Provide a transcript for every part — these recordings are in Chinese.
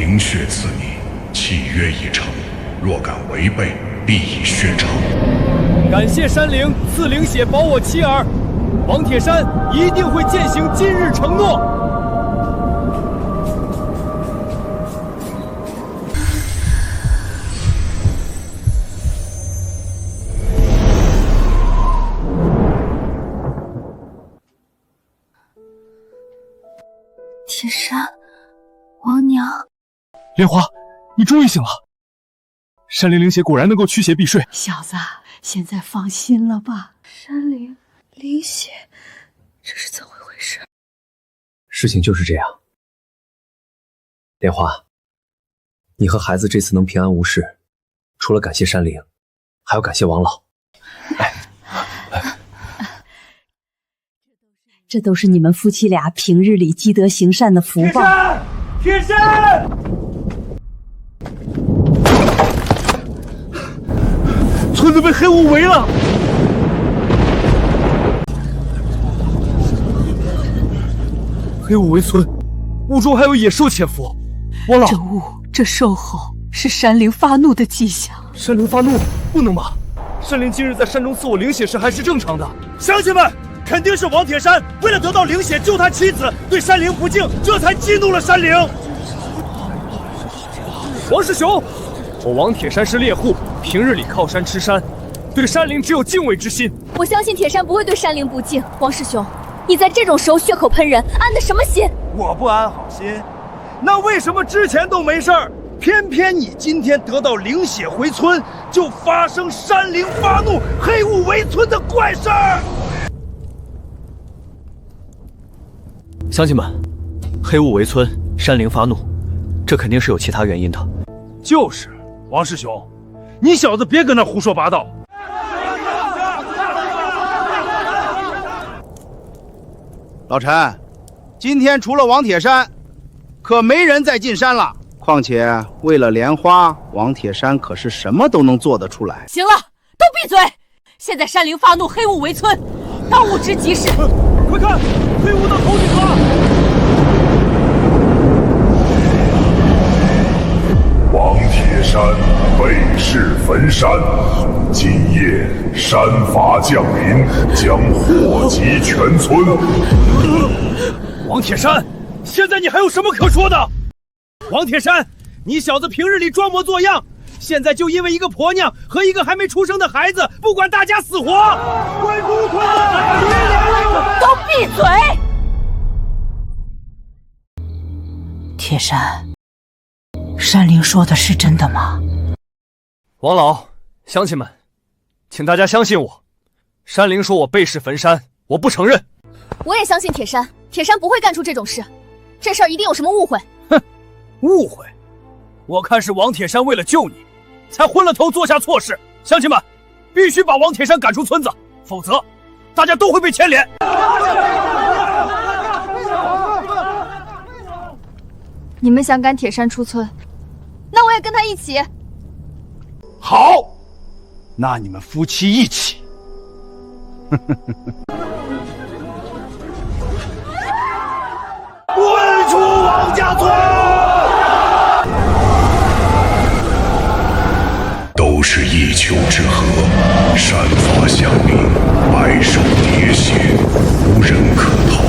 灵血赐你，契约已成，若敢违背，必以血偿。感谢山灵赐灵血保我妻儿，王铁山一定会践行今日承诺。铁山，王娘，莲花，你终于醒了。山灵灵血果然能够驱邪避祟。小子，现在放心了吧？山灵灵血，这是怎么回事？事情就是这样。莲花，你和孩子这次能平安无事，除了感谢山灵，还要感谢王老。这都是你们夫妻俩平日里积德行善的福报。铁山！村子被黑雾围了。黑雾围村，雾中还有野兽潜伏。王老，这雾，这兽吼是山灵发怒的迹象。山灵发怒，不能吧？山灵今日在山中赐我灵血时还是正常的。乡亲们，肯定是王铁山为了得到灵血救他妻子，对山灵不敬，这才激怒了山灵。王师兄，我王铁山是猎户，平日里靠山吃山，对山灵只有敬畏之心。我相信铁山不会对山灵不敬。王师兄，你在这种时候血口喷人，安的什么心？我不安好心，那为什么之前都没事儿，偏偏你今天得到灵血回村，就发生山灵发怒、黑雾围村的怪事儿？乡亲们，黑雾围村，山灵发怒，这肯定是有其他原因的。就是，王师兄，你小子别跟那胡说八道。老陈，今天除了王铁山，可没人再进山了。况且为了莲花，王铁山可是什么都能做得出来。行了，都闭嘴！现在山灵发怒，黑雾围村，当务之急是……快看，黑雾到头顶了！王铁山被弑焚山，今夜山法降临，将祸及全村。王铁山，现在你还有什么可说的？王铁山，你小子平日里装模作样，现在就因为一个婆娘和一个还没出生的孩子，不管大家死活，鬼哭鬼！都闭嘴！铁山，山灵说的是真的吗？王老，乡亲们，请大家相信我，山灵说我被弑焚山，我不承认。我也相信铁山，铁山不会干出这种事，这事儿一定有什么误会。哼，误会？我看是王铁山为了救你，才昏了头做下错事。乡亲们，必须把王铁山赶出村子，否则大家都会被牵连。你们想赶铁山出村，那我也跟他一起。好，那你们夫妻一起。滚出王家村！都是一丘之貉，山法相临，百兽喋血，无人可逃。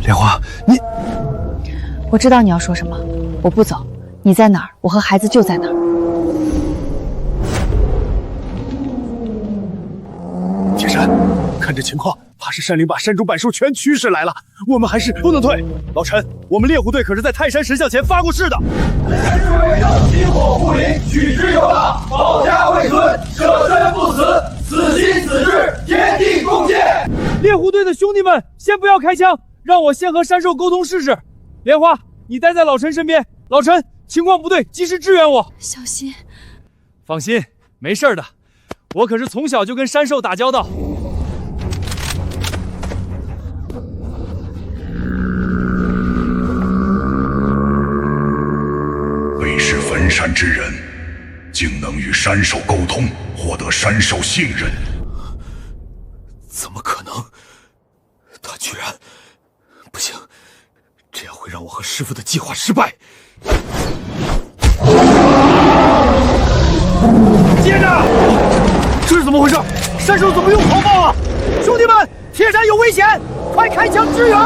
莲花，你……我知道你要说什么，我不走。你在哪儿，我和孩子就在哪儿。铁山，看这情况，怕是山灵把山中百兽全驱使来了，我们还是不能退。老陈，我们猎户队可是在泰山石像前发过誓的。天之为道，薪火不临，取之有道，保家卫村，舍身不死，此心此志，天地共鉴。猎户队的兄弟们，先不要开枪，让我先和山兽沟通试试。莲花，你待在老陈身边。老陈，情况不对，及时支援我。小心。放心，没事的。我可是从小就跟山兽打交道。被弑焚山之人，竟能与山兽沟通，获得山兽信任。怎么可能？他居和师傅的计划失败。接着，这是怎么回事？山兽怎么又狂暴了？兄弟们，铁山有危险，快开枪支援！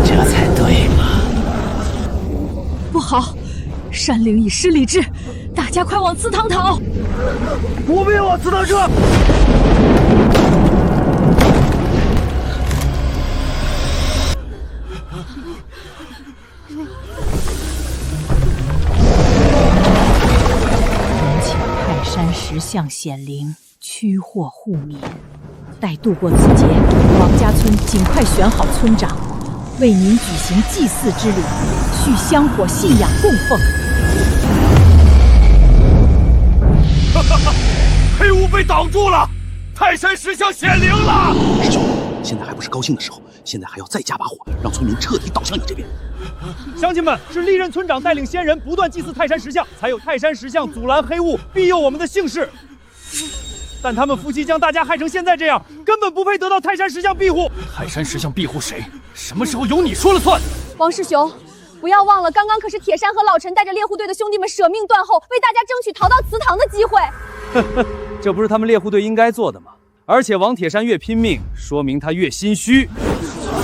这才对嘛！不好，山灵已失理智，大家快往祠堂逃！我们也往祠堂撤！请泰山石像显灵，驱祸护民。待度过此劫，王家村尽快选好村长，为您举行祭祀之礼，续香火信仰供奉。哈哈哈！黑雾被挡住了，泰山石像显灵了。师兄，现在还不是高兴的时候，现在还要再加把火，让村民彻底倒向你这边。乡亲们，是历任村长带领先人不断祭祀泰山石像，才有泰山石像阻拦黑雾，庇佑我们的姓氏。但他们夫妻将大家害成现在这样，根本不配得到泰山石像庇护。泰山石像庇护谁？什么时候由你说了算？王师兄，不要忘了，刚刚可是铁山和老陈带着猎户队的兄弟们舍命断后，为大家争取逃到祠堂的机会。这不是他们猎户队应该做的吗？而且王铁山越拼命，说明他越心虚。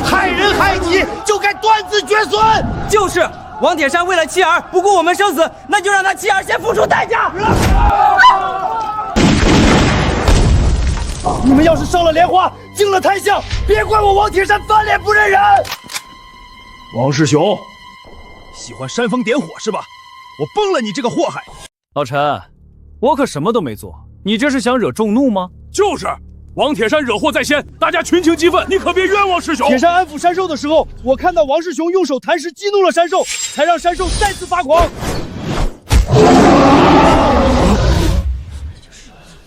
害人害己，就该断子绝孙。就是，王铁山为了妻儿不顾我们生死，那就让他妻儿先付出代价。你们要是烧了莲花，惊了太相，别怪我王铁山翻脸不认人。王师兄，喜欢煽风点火是吧？我崩了你这个祸害！老陈，我可什么都没做，你这是想惹众怒吗？就是，王铁山惹祸在先，大家群情激愤，你可别冤枉师兄。铁山安抚山兽的时候，我看到王师兄用手弹石激怒了山兽，才让山兽再次发狂。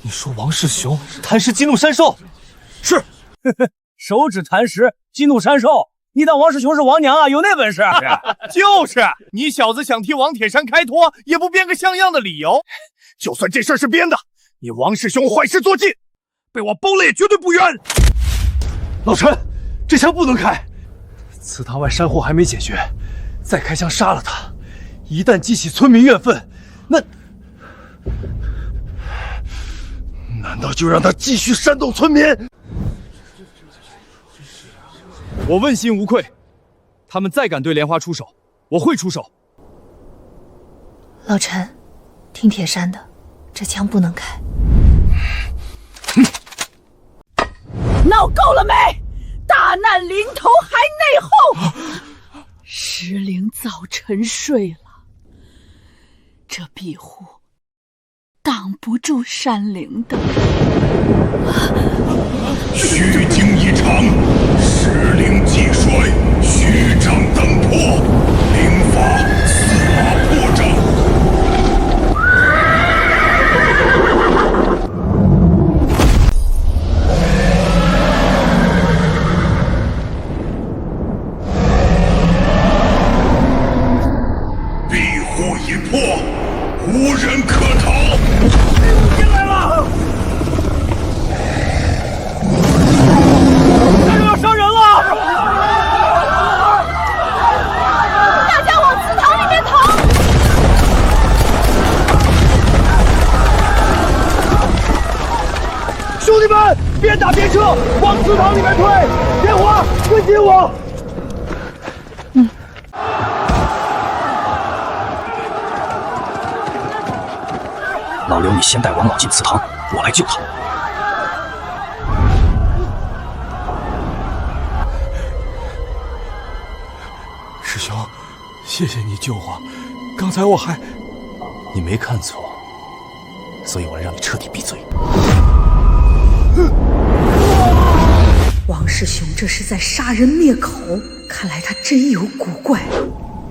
你说王师兄弹石激怒山兽？是，手指弹石激怒山兽，你当王师兄是王娘啊？有那本事？就是，你小子想替王铁山开脱，也不编个像样的理由。就算这事儿是编的，你王师兄坏事做尽，被我崩了也绝对不冤。老陈，这枪不能开，祠堂外山祸还没解决，再开枪杀了他，一旦激起村民怨愤，难道就让他继续煽动村民？我问心无愧，他们再敢对莲花出手，我会出手。老陈，听铁山的，这枪不能开。闹够了没？大难临头还内讧！石灵早沉睡了，这庇护挡不住山灵的。虚惊一场，石灵既衰，虚张灯破，灵法司马破绽。庇护已破，无人可逃。进来了！山兽要伤人了！大家往祠堂里面逃！兄弟们，边打边撤，往祠堂里面退！莲花，跟紧我！老刘，你先带王老进祠堂，我来救他。师兄，谢谢你救我，刚才我还……你没看错，所以我来让你彻底闭嘴。王师兄这是在杀人灭口，看来他真有古怪。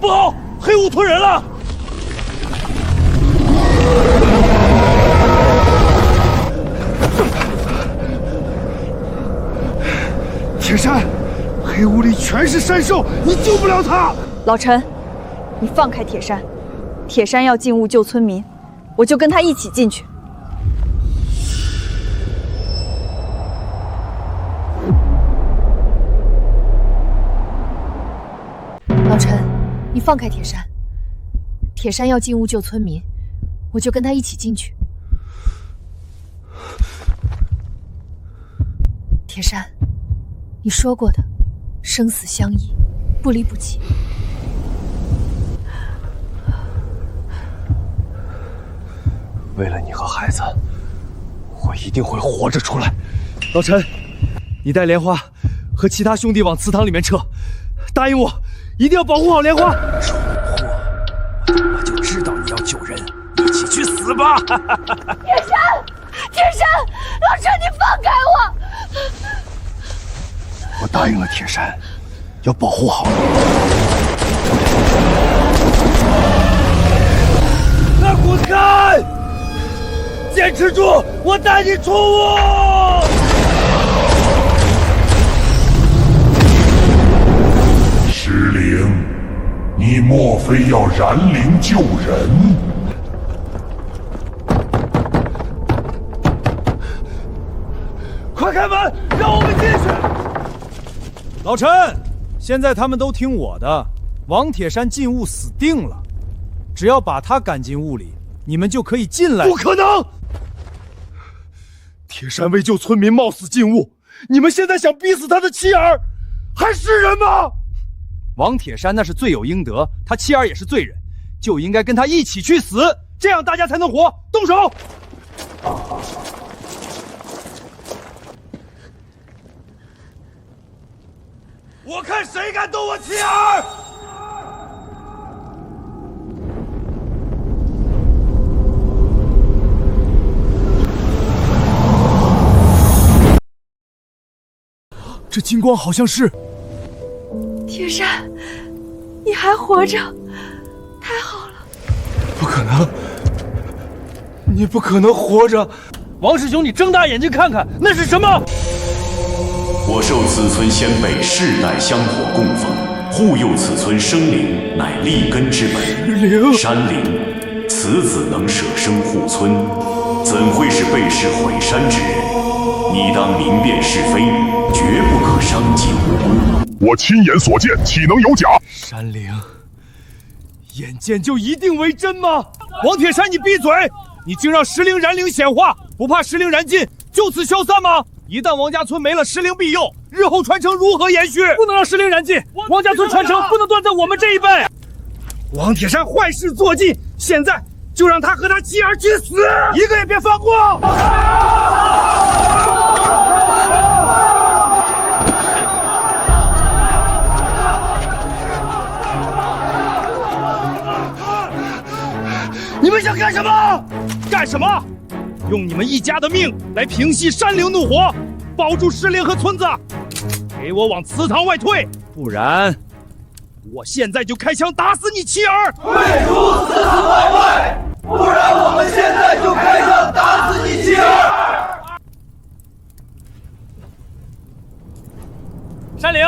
不好，黑雾吞人了！铁山，黑屋里全是山兽，你救不了他。老陈，你放开铁山，铁山要进屋救村民，我就跟他一起进去。你放开铁山。铁山要进屋救村民，我就跟他一起进去。铁山，你说过的，生死相依，不离不弃。为了你和孩子，我一定会活着出来。老陈，你带莲花和其他兄弟往祠堂里面撤，答应我，一定要保护好莲花。蠢货，我就知道你要救人，一起去死吧！铁山，铁山，老陈，你放开我！我答应了铁山，要保护好你。那滚开！坚持住，我带你出屋。石灵，你莫非要燃灵救人？快开门，让我们进去。老陈，现在他们都听我的，王铁山进屋死定了。只要把他赶进屋里，你们就可以进来。不可能！铁山为救村民冒死进屋，你们现在想逼死他的妻儿，还是人吗？王铁山那是罪有应得，他妻儿也是罪人，就应该跟他一起去死，这样大家才能活。动手！我看谁敢动我妻儿！这金光好像是……铁山，你还活着，太好了！不可能，你不可能活着！王师兄，你睁大眼睛看看，那是什么？我受此村先辈世代香火供奉，护佑此村生灵，乃立根之本。山灵，此子能舍生护村，怎会是背世毁山之人？你当明辨是非，绝不可伤及无辜。我亲眼所见，岂能有假？山灵，眼见就一定为真吗？王铁山，你闭嘴！你竟让石灵燃灵显化，不怕石灵燃尽，就此消散吗？一旦王家村没了石灵庇佑，日后传承如何延续？不能让石灵燃尽，王家村传承不能断在我们这一辈。王铁山坏事做尽，现在就让他和他妻儿去死，一个也别放过！你们想干什么？干什么？用你们一家的命来平息山灵怒火，保住石灵和村子，给我往祠堂外退，不然我现在就开枪打死你妻儿！退出祠堂外，不然我们现在就开枪打死你妻儿！山灵，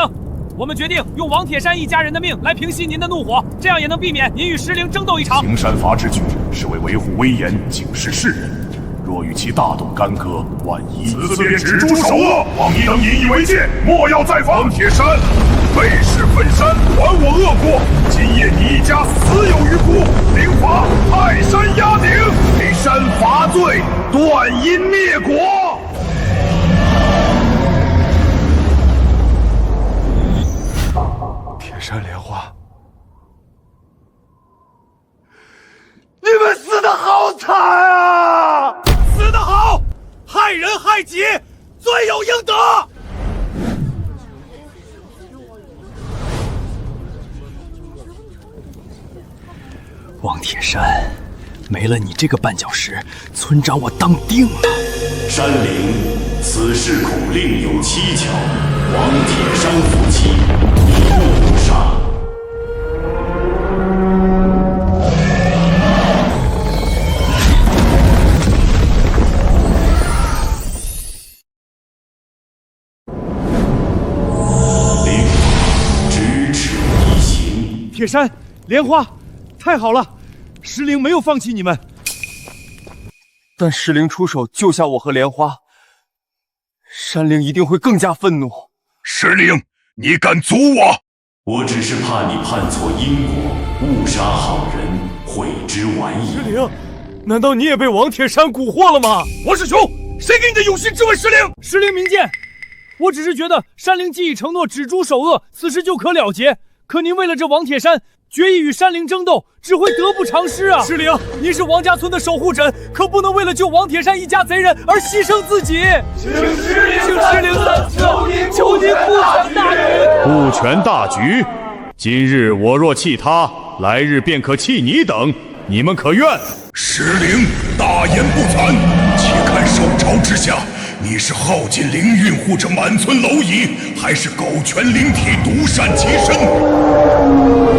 我们决定用王铁山一家人的命来平息您的怒火，这样也能避免您与石灵争斗一场。行山伐之举是为维护威严，警示世人。若与其大动干戈，万一此次便只诛首恶，望你等引以为戒，莫要再犯。王铁山，背誓焚山，还我恶果。今夜你一家死有余辜，灵法泰山压顶，给山罚罪，断因灭国。铁山莲花，你们死得好惨啊！死得好，害人害己，罪有应得。王铁山，没了你这个绊脚石，村长我当定了。山灵，此事恐另有蹊跷。王铁山夫妻，一怒不杀。铁山，莲花，太好了！石灵没有放弃你们，但石灵出手救下我和莲花，山灵一定会更加愤怒。石灵，你敢阻我？我只是怕你判错因果，误杀好人，悔之晚矣。石灵，难道你也被王铁山蛊惑了吗？王师兄，谁给你的有心质问石灵？石灵明鉴，我只是觉得山灵既已承诺止诛首恶，此事就可了结。可您为了这王铁山，决意与山灵争斗，只会得不偿失啊！石灵，您是王家村的守护神，可不能为了救王铁山一家贼人而牺牲自己。请石灵三次，求您顾全大局。顾全大局，今日我若弃他，来日便可弃你等，你们可愿？石灵大言不惭，且看受朝之下，你是耗尽灵运护着满村蝼蚁，还是狗权灵体独善其身？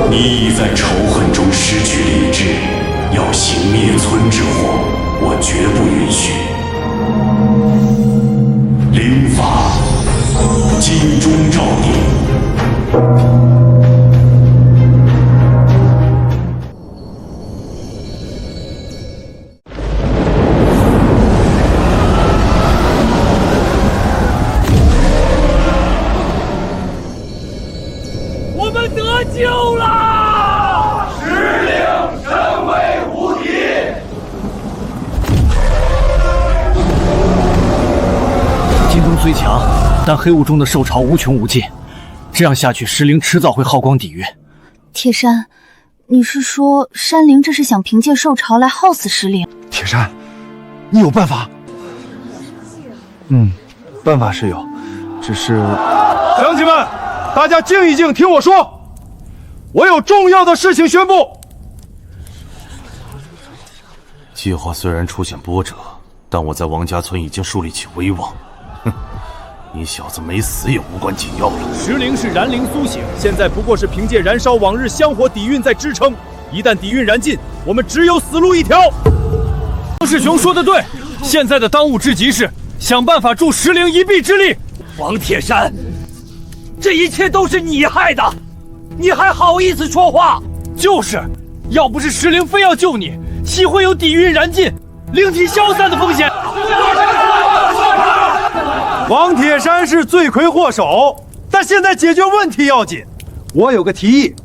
你已在仇恨中失去理智，要行灭村之祸，我绝不允许。灵法，金钟罩地。我们得救了！石灵神威无敌。金钟虽强，但黑雾中的兽潮无穷无尽，这样下去，石灵迟早会耗光底蕴。铁山，你是说山灵这是想凭借兽潮来耗死石灵？铁山，你有办法？办法是有，只是……乡亲们，大家静一静，听我说，我有重要的事情宣布。计划虽然出现波折，但我在王家村已经树立起威望。哼，你小子没死也无关紧要了。石灵是燃灵苏醒，现在不过是凭借燃烧往日香火底蕴在支撑。一旦底蕴燃尽，我们只有死路一条。王世雄说的对，现在的当务之急是想办法助石灵一臂之力。王铁山，这一切都是你害的，你还好意思说话？就是，要不是石灵非要救你，岂会有底蕴燃尽、灵体消散的风险？王铁山是罪魁祸首，但现在解决问题要紧。我有个提议，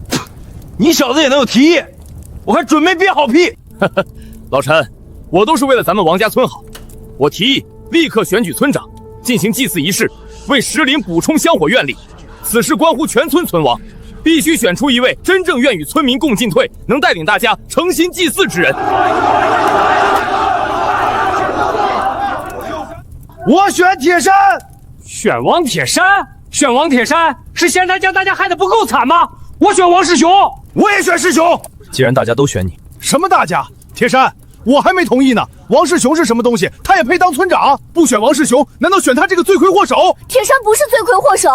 你小子也能有提议？我还准没憋好屁。老陈，我都是为了咱们王家村好。我提议立刻选举村长，进行祭祀仪式，为石灵补充香火愿力。此事关乎全村村王，必须选出一位真正愿与村民共进退，能带领大家诚心祭祀之人。我选铁山。选王铁山？选王铁山是嫌他将大家害得不够惨吗？我选王世雄。我也选世雄。既然大家都选你，什么大家？铁山，我还没同意呢。王世雄是什么东西？他也配当村长？不选王世雄，难道选他这个罪魁祸首？铁山不是罪魁祸首。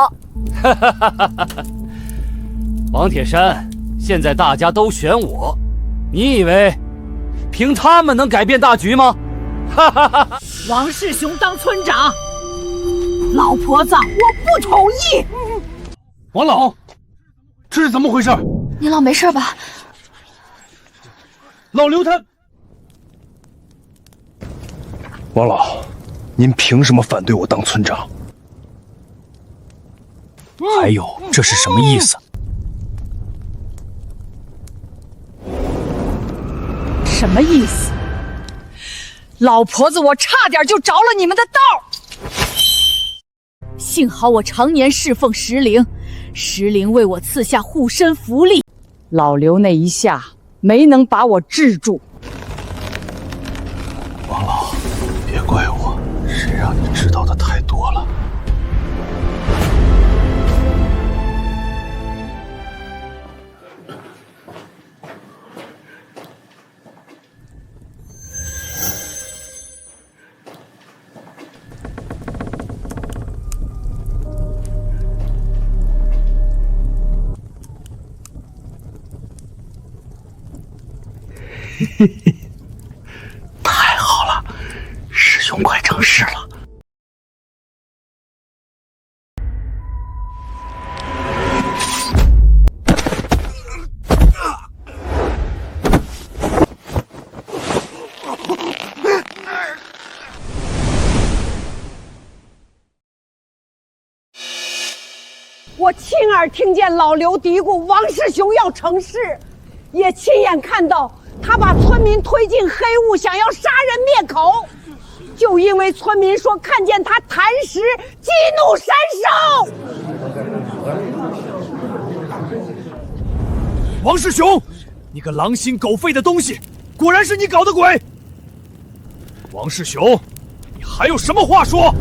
王铁山，现在大家都选我，你以为凭他们能改变大局吗？王世雄当村长，老婆子，我不同意。王老，这是怎么回事？你老没事吧？老刘他……王老，您凭什么反对我当村长？还有，这是什么意思？什么意思？老婆子，我差点就着了你们的道。幸好我常年侍奉石灵，石灵为我赐下护身符力，老刘那一下没能把我制住。王老，别怪我，谁让你知道的太多了。太好了，师兄快成事了。我我亲耳听见老刘嘀咕王世雄要成事，也亲眼看到他把村民推进黑雾，想要杀人灭口。就因为村民说看见他弹石，激怒山兽。王世雄，你个狼心狗肺的东西，果然是你搞的鬼！王世雄，你还有什么话说？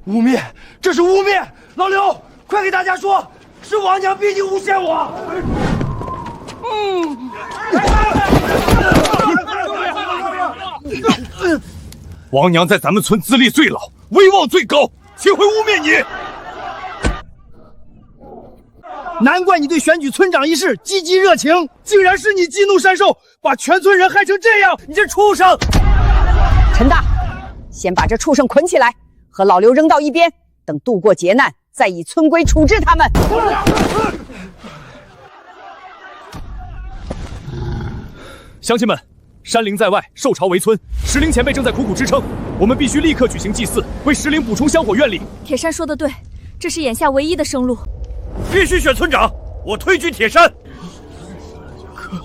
污蔑，这是污蔑！老刘，快给大家说，是王娘逼你诬陷我。王娘在咱们村资历最老，威望最高，岂会污蔑你？难怪你对选举村长一事积极热情，竟然是你激怒山兽，把全村人害成这样！你这畜生！陈大，先把这畜生捆起来，和老刘扔到一边，等度过劫难，再以村规处置他们。乡亲们，山灵在外，受朝为村，石灵前辈正在苦苦支撑，我们必须立刻举行祭祀，为石灵补充香火愿力。铁山说的对，这是眼下唯一的生路。必须选村长，我推举铁山。可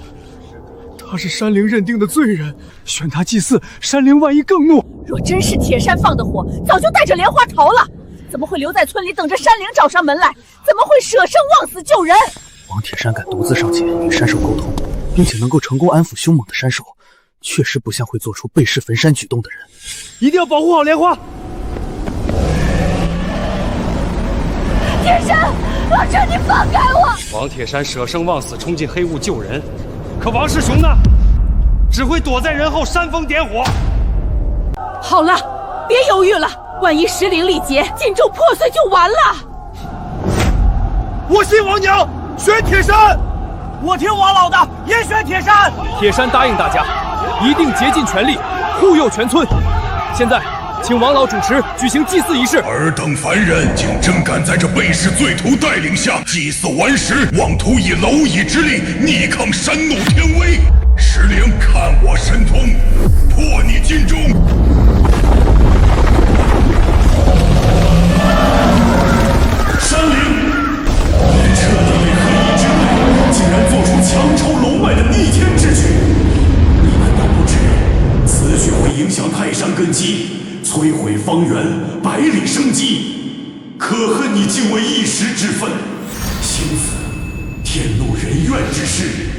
他是山灵认定的罪人，选他祭祀，山灵万一更怒。若真是铁山放的火，早就带着莲花逃了，怎么会留在村里等着山灵找上门来？怎么会舍生忘死救人？王铁山敢独自上前与山兽沟通，并且能够成功安抚凶猛的山兽，确实不像会做出背誓焚山举动的人。一定要保护好莲花！铁山，老陈，你放开我！王铁山舍生忘死冲进黑雾救人，可王世雄呢？只会躲在人后煽风点火。好了，别犹豫了，万一石灵力竭，尽忠破碎就完了。我信王娘，选铁山。我听王老的，也选铁山。铁山答应大家，一定竭尽全力护佑全村。现在，请王老主持举行祭祀仪式。尔等凡人竟真敢在这背氏罪徒带领下祭祀顽石，妄图以蝼蚁之力逆抗山怒天威。石灵，看我神通，破你金钟！山灵，你彻底被黑蚁之辈竟然做出强抽龙脉的逆天之举！你们都不知，此举会影响泰山根基，摧毁方圆百里生机。可恨你竟为一时之愤，行此天怒人怨之事。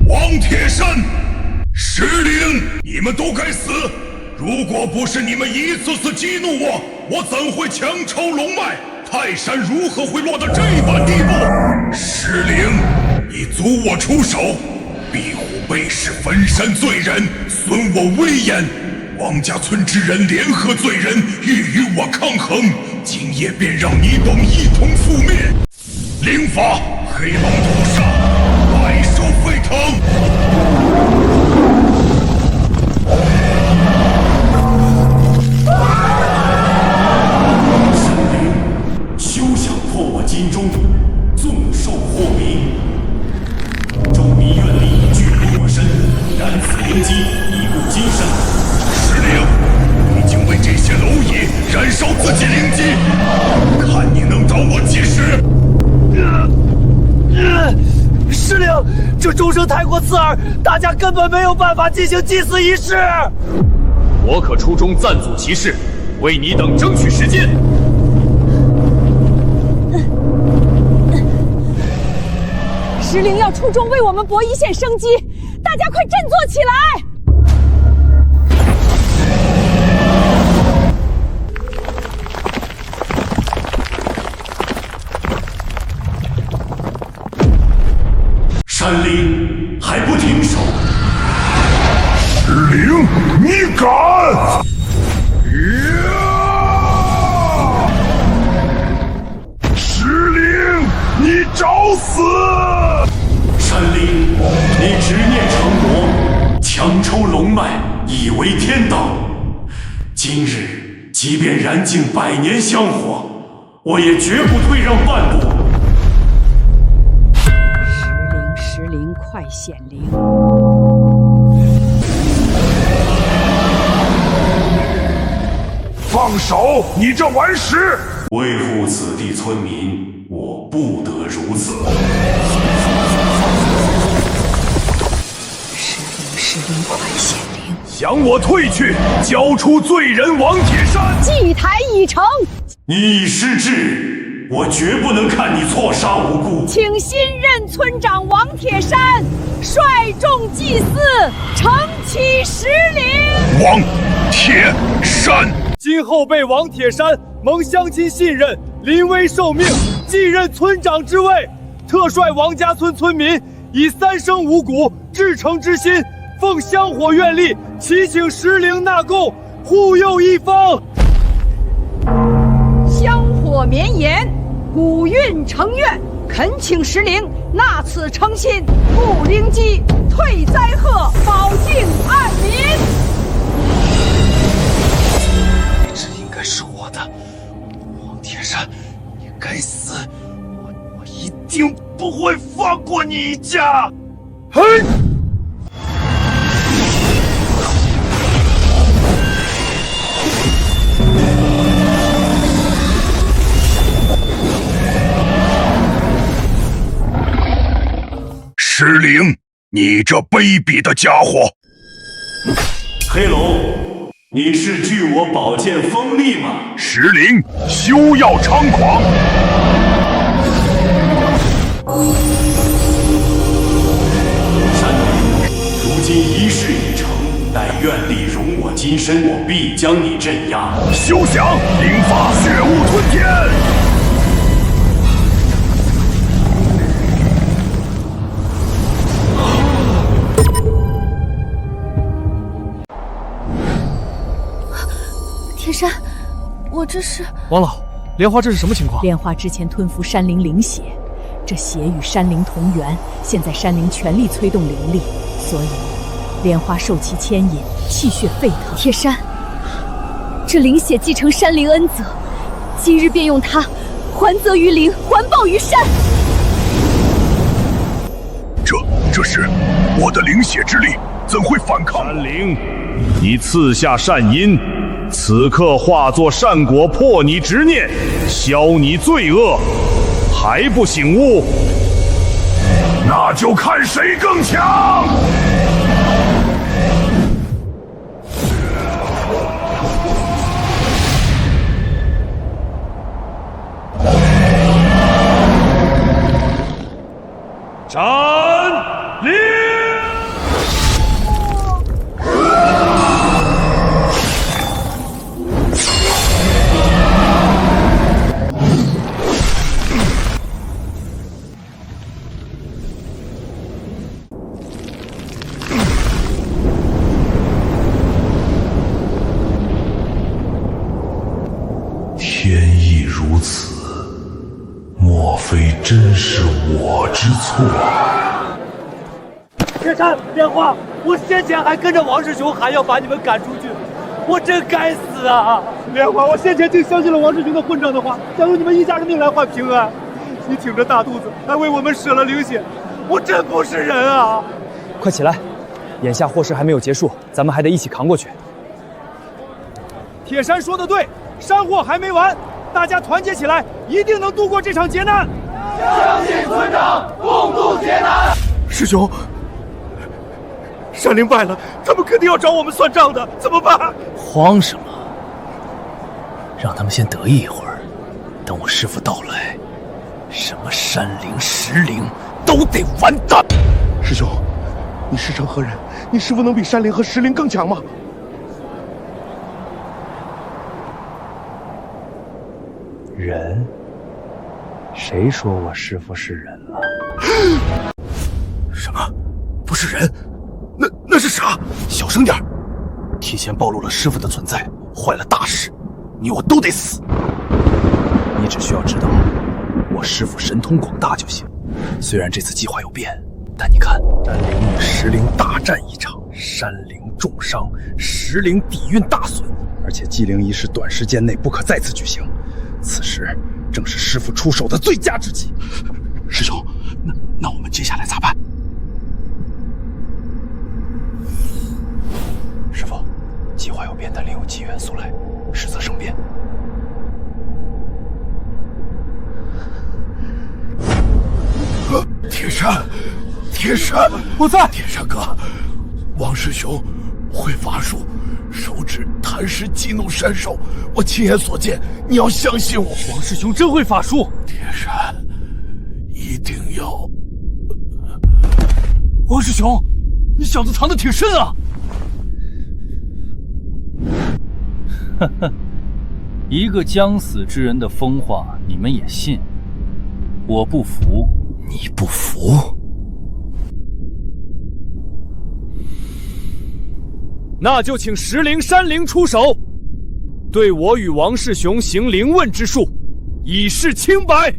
王铁山、石灵，你们都该死！如果不是你们一次次激怒我，我怎会强抽龙脉？泰山如何会落到这般地步？石灵，你阻我出手，壁虎背是焚山罪人，损我威严。王家村之人联合罪人，欲与我抗衡，今夜便让你等一同覆灭。灵法，黑龙屠杀，百兽沸腾。神灵，休想破我金钟，纵兽祸民。众民愿力俱入我身，燃此灵机，以固金身。石灵，你竟为这些蝼蚁燃烧自己灵机，看你能找我几时！石灵，这钟声太过刺耳，大家根本没有办法进行祭祀仪式。我可出钟暂阻其事，为你等争取时间。石灵要出钟为我们博一线生机，大家快振作起来！山灵还不停手！石灵，你敢！石灵，你找死！山灵，你执念成魔，强抽龙脉，以为天道。今日即便燃尽百年香火，我也绝不退让半步。石灵，快显灵！放放手！你这顽石！为护此地村民，我不得如此。石灵，快显灵！向我退去！交出罪人王铁山！祭台已成。你已失智，我绝不能看你错杀无辜。请新任村长王铁山率众祭祀，承启石灵。王铁山，今后被王铁山蒙乡亲信任，临危受命，继任村长之位，特率王家村村民以3生5谷至诚之心，奉香火愿力，祈请石灵纳贡，护佑一方。香火绵延，古运成愿，恳请石灵纳此诚心，护灵机，退灾祸，保境安民。这应该是我的，王铁山，你该死！我一定不会放过你一家！嘿！石灵，你这卑鄙的家伙！黑龙，你是惧我宝剑锋利吗？石灵，休要猖狂！山灵，如今一事已成，待愿力容我金身，我必将你镇压。休想！灵发血雾吞天！铁山，我这是……王老，莲花这是什么情况？莲花之前吞服山灵灵血，这血与山灵同源，现在山灵全力催动灵力，所以莲花受其牵引，气血沸腾。铁山，这灵血继承山灵恩泽，今日便用它还泽于灵，还报于山。这是我的灵血之力，怎会反抗？山灵，你赐下善因，此刻化作善果破你执念，消你罪恶，还不醒悟？那就看谁更强！山灵。天意如此，莫非真是我之错？铁山，莲花，我先前还跟着王师兄喊要把你们赶出去，我真该死啊！莲花，我先前竟相信了王师兄的混账的话，想用你们一家的命来换平安。你挺着大肚子，还为我们舍了灵血，我真不是人啊！快起来，眼下祸事还没有结束，咱们还得一起扛过去。铁山说的对，山祸还没完，大家团结起来，一定能度过这场劫难。相信村长，共度劫难。师兄，山灵败了，他们肯定要找我们算账的，怎么办？慌什么？让他们先得意一会儿，等我师父到来，什么山灵、石灵都得完蛋。师兄，你师承何人？你师父能比山灵和石灵更强吗？人？谁说我师父是人了？什么？不是人？那是啥？小声点，提前暴露了师父的存在，坏了大事，你我都得死。你只需要知道，我师父神通广大就行。虽然这次计划有变，但你看，山灵与石灵大战一场，山灵重伤，石灵底蕴大损，而且祭灵仪式短时间内不可再次举行。此时正是师父出手的最佳之机。师兄，那我们接下来咋办？师父，计划有变，但另有其元素来，实则生变。铁山，我在。铁山哥，王师兄会法术，手指弹石激怒山兽，我亲眼所见，你要相信我。王师兄真会法术。铁山，一定要。王师兄，你小子藏得挺深啊！呵呵，一个将死之人的疯话，你们也信？我不服。你不服？那就请石灵、山灵出手，对我与王世雄行灵问之术，以示清白。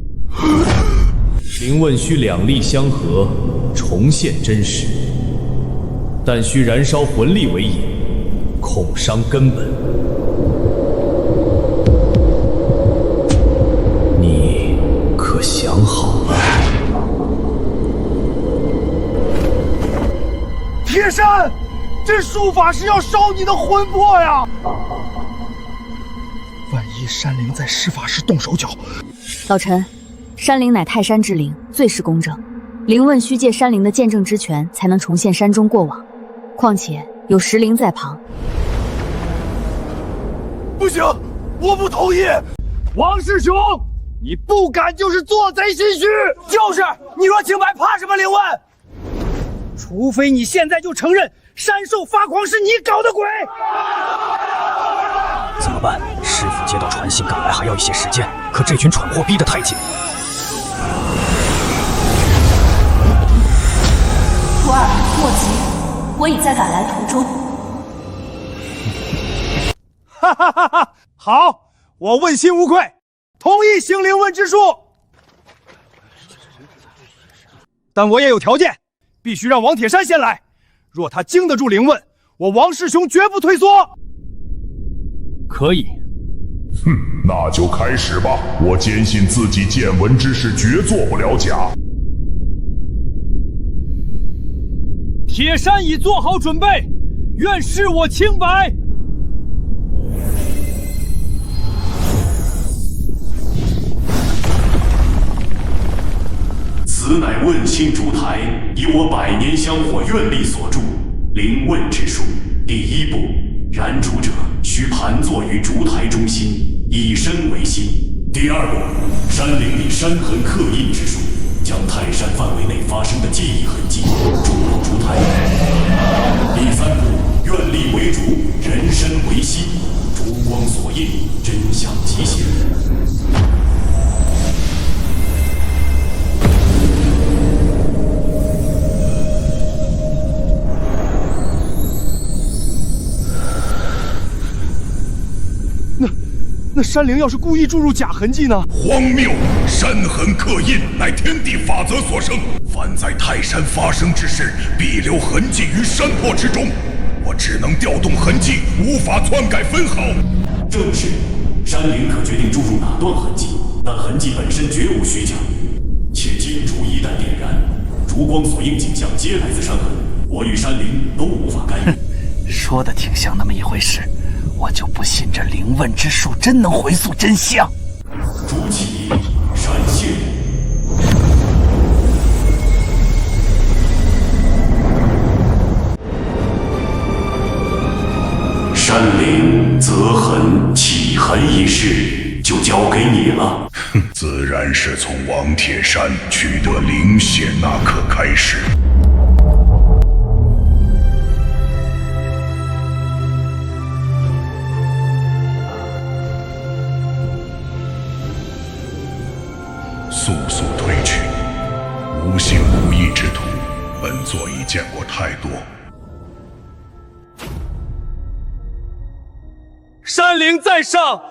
灵问需两力相合，重现真实，但需燃烧魂力为引，恐伤根本。你可想好了？铁山，这术法是要烧你的魂魄呀！万一山灵在施法时动手脚，老臣，山灵乃泰山之灵，最是公正。灵问需借山灵的见证之权，才能重现山中过往。况且有石灵在旁。不行，我不同意！王师兄，你不敢就是做贼心虚。就是，你若清白，怕什么灵问？除非你现在就承认山兽发狂是你搞的鬼。怎么办？师傅接到传信赶来还要一些时间，可这群蠢货逼得太紧。徒儿，莫急，我已在赶来途中。哈哈哈哈！好，我问心无愧，同意行灵问之术。但我也有条件，必须让王铁山先来。若他经得住灵问，我王师兄绝不退缩。可以。哼，那就开始吧。我坚信自己见闻之事绝做不了假。铁山已做好准备，愿示我清白。此乃问心烛台，以我百年香火愿力所铸，灵问之术。第一步，燃烛者需盘坐于烛台中心，以身为心。第二步，山灵以山痕刻印之术，将泰山范围内发生的记忆痕迹注入烛台。第三步，愿力为烛，人身为心，烛光所映，真相即显。那山灵要是故意注入假痕迹呢？荒谬！山痕刻印乃天地法则所生，凡在泰山发生之事，必留痕迹于山魄之中。我只能调动痕迹，无法篡改分毫。正是，山灵可决定注入哪段痕迹，但痕迹本身绝无虚假。且金烛一旦点燃，烛光所映景象皆来自山痕，我与山灵都无法干预。说的挺像那么一回事。我就不信这灵问之术真能回溯真相。烛起，闪现。山灵择痕起痕一事就交给你了。自然是从王铁山取得灵血那刻开始。速速退去！无心无意之徒，本座已见过太多。山灵在上，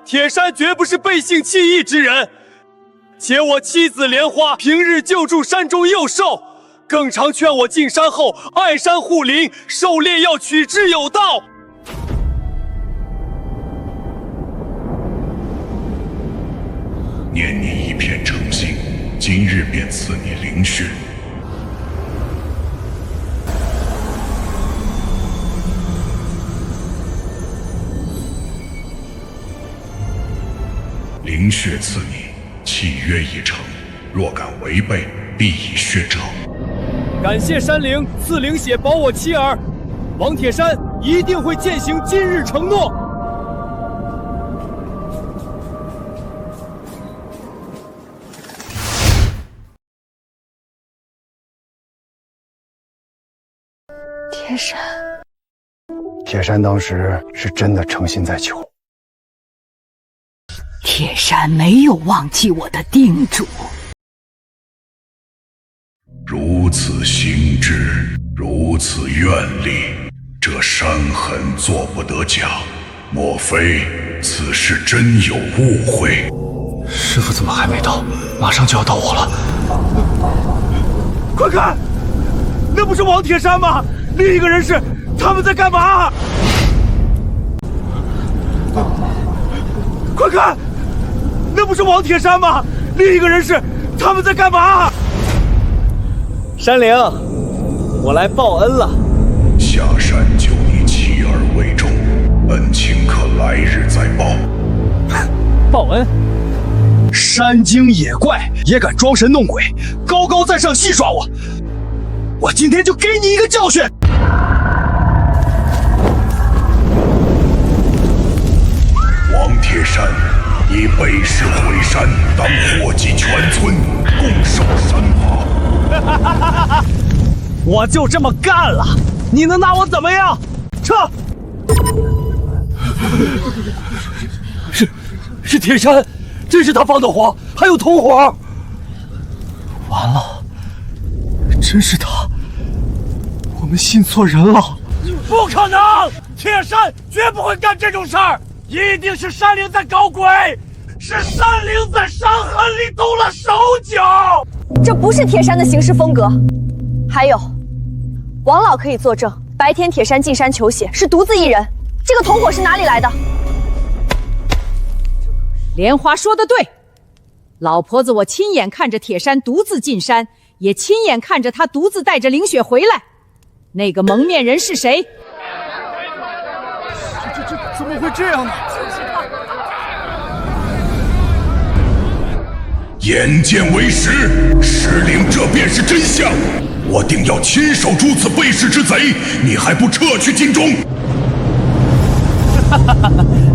铁山绝不是背信弃义之人。且我妻子莲花平日救助山中幼兽，更常劝我进山后爱山护林，狩猎要取之有道。念你一片诚心，今日便赐你灵血。灵血赐你，契约已成，若敢违背，必以血折。感谢山灵赐灵血保我妻儿，王铁山一定会践行今日承诺。铁山，铁山当时是真的诚心在求。铁山没有忘记我的叮嘱。如此心志，如此愿力，这山痕做不得假。莫非此事真有误会？师傅怎么还没到？马上就要到我了。快看，那不是王铁山吗？另一个人是，他们在干嘛？快看，那不是王铁山吗？另一个人是，他们在干嘛？山灵，我来报恩了。下山救你妻儿为重，恩情可来日再报。报恩？山精野怪也敢装神弄鬼，高高在上戏耍我！我今天就给你一个教训！王铁山，你背誓毁山，当祸及全村，共守山法。我就这么干了，你能拿我怎么样？撤！是铁山，真是他放的火，还有同伙。完了，真是他，我们信错人了。不可能，铁山绝不会干这种事儿，一定是山灵在搞鬼，是山灵在伤痕里动了手脚。这不是铁山的行事风格。还有，王老可以作证，白天铁山进山求血是独自一人，这个同伙是哪里来的？莲花说的对，老婆子我亲眼看着铁山独自进山，也亲眼看着他独自带着灵血回来。那个蒙面人是谁？这怎么会这样呢？眼见为实，石灵，这便是真相。我定要亲手诛此背誓之贼，你还不撤去京中？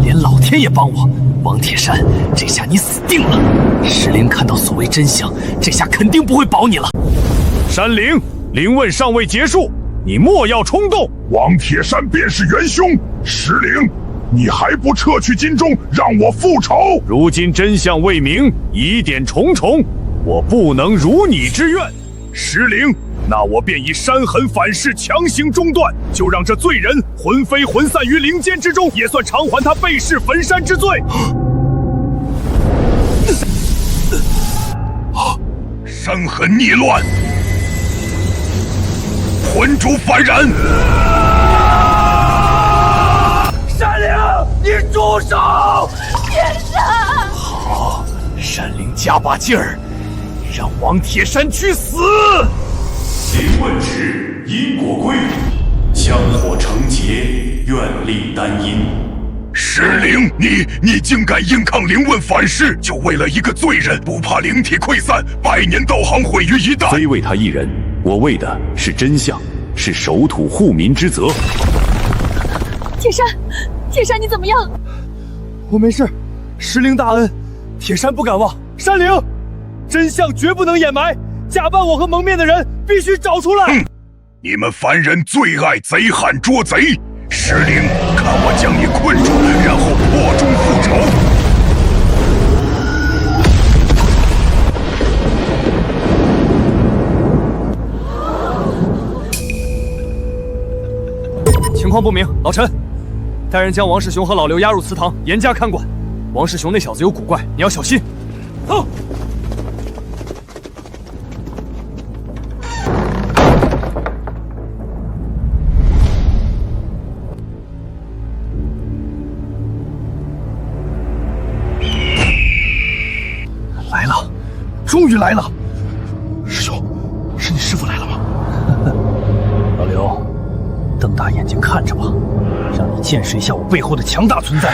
连老天也帮我，王铁山，这下你死定了！石灵看到所谓真相，这下肯定不会保你了。山灵，灵问尚未结束，你莫要冲动。王铁山便是元凶，石灵，你还不撤去京中，让我复仇？如今真相未明，疑点重重，我不能如你之愿。石灵，那我便以山痕反噬强行中断，就让这罪人魂飞魂散于灵间之中，也算偿还他背誓焚山之罪。山痕逆乱，魂主反然。山灵，你住手！铁山，好，山灵加把劲儿，让王铁山去死。灵问值，因果归理，香火成劫，愿力丹因。石灵，你竟敢硬抗灵问反噬，就为了一个罪人，不怕灵体溃散，百年道行毁于一旦？非为他一人，我为的是真相，是守土护民之责。铁山，铁山，你怎么样？我没事，石灵大恩，铁山不敢忘。山灵，真相绝不能掩埋，假扮我和蒙面的人必须找出来。你们凡人最爱贼喊捉贼，石灵，看我将你困住，然后破中复仇。情况不明，老陈，带人将王世雄和老刘押入祠堂，严加看管。王世雄那小子有古怪，你要小心。走。来了，终于来了！师兄，是你师傅来了吗？老刘，瞪大眼睛看着吧，让你见识一下我背后的强大存在。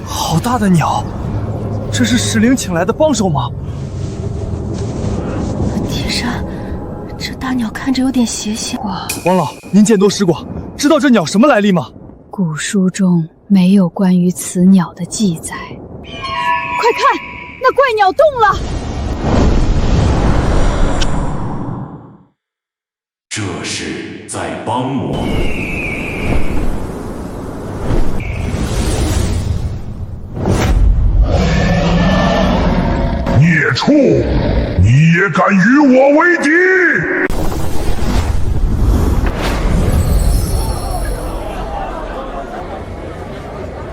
好大的鸟，这是石灵请来的帮手吗？铁山，这大鸟看着有点邪性。王老，您见多识广，知道这鸟什么来历吗？古书中没有关于此鸟的记载。快看，那怪鸟动了！这是在帮我。孽畜，你也敢与我为敌？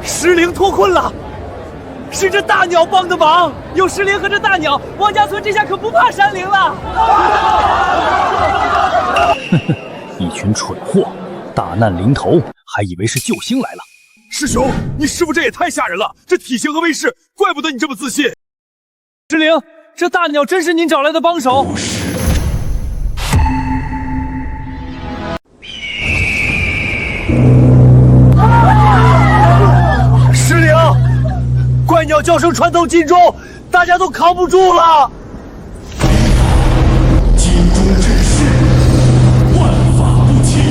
石灵脱困了，是这大鸟帮的忙。有石灵和这大鸟，王家村这下可不怕山灵了。一群蠢货，大难临头还以为是救星来了。师兄，你师傅这也太吓人了，这体型和威势，怪不得你这么自信。石灵，这大鸟真是您找来的帮手？不是。石灵，怪鸟叫声传透晋中，大家都扛不住了。晋中之事，万法不侵。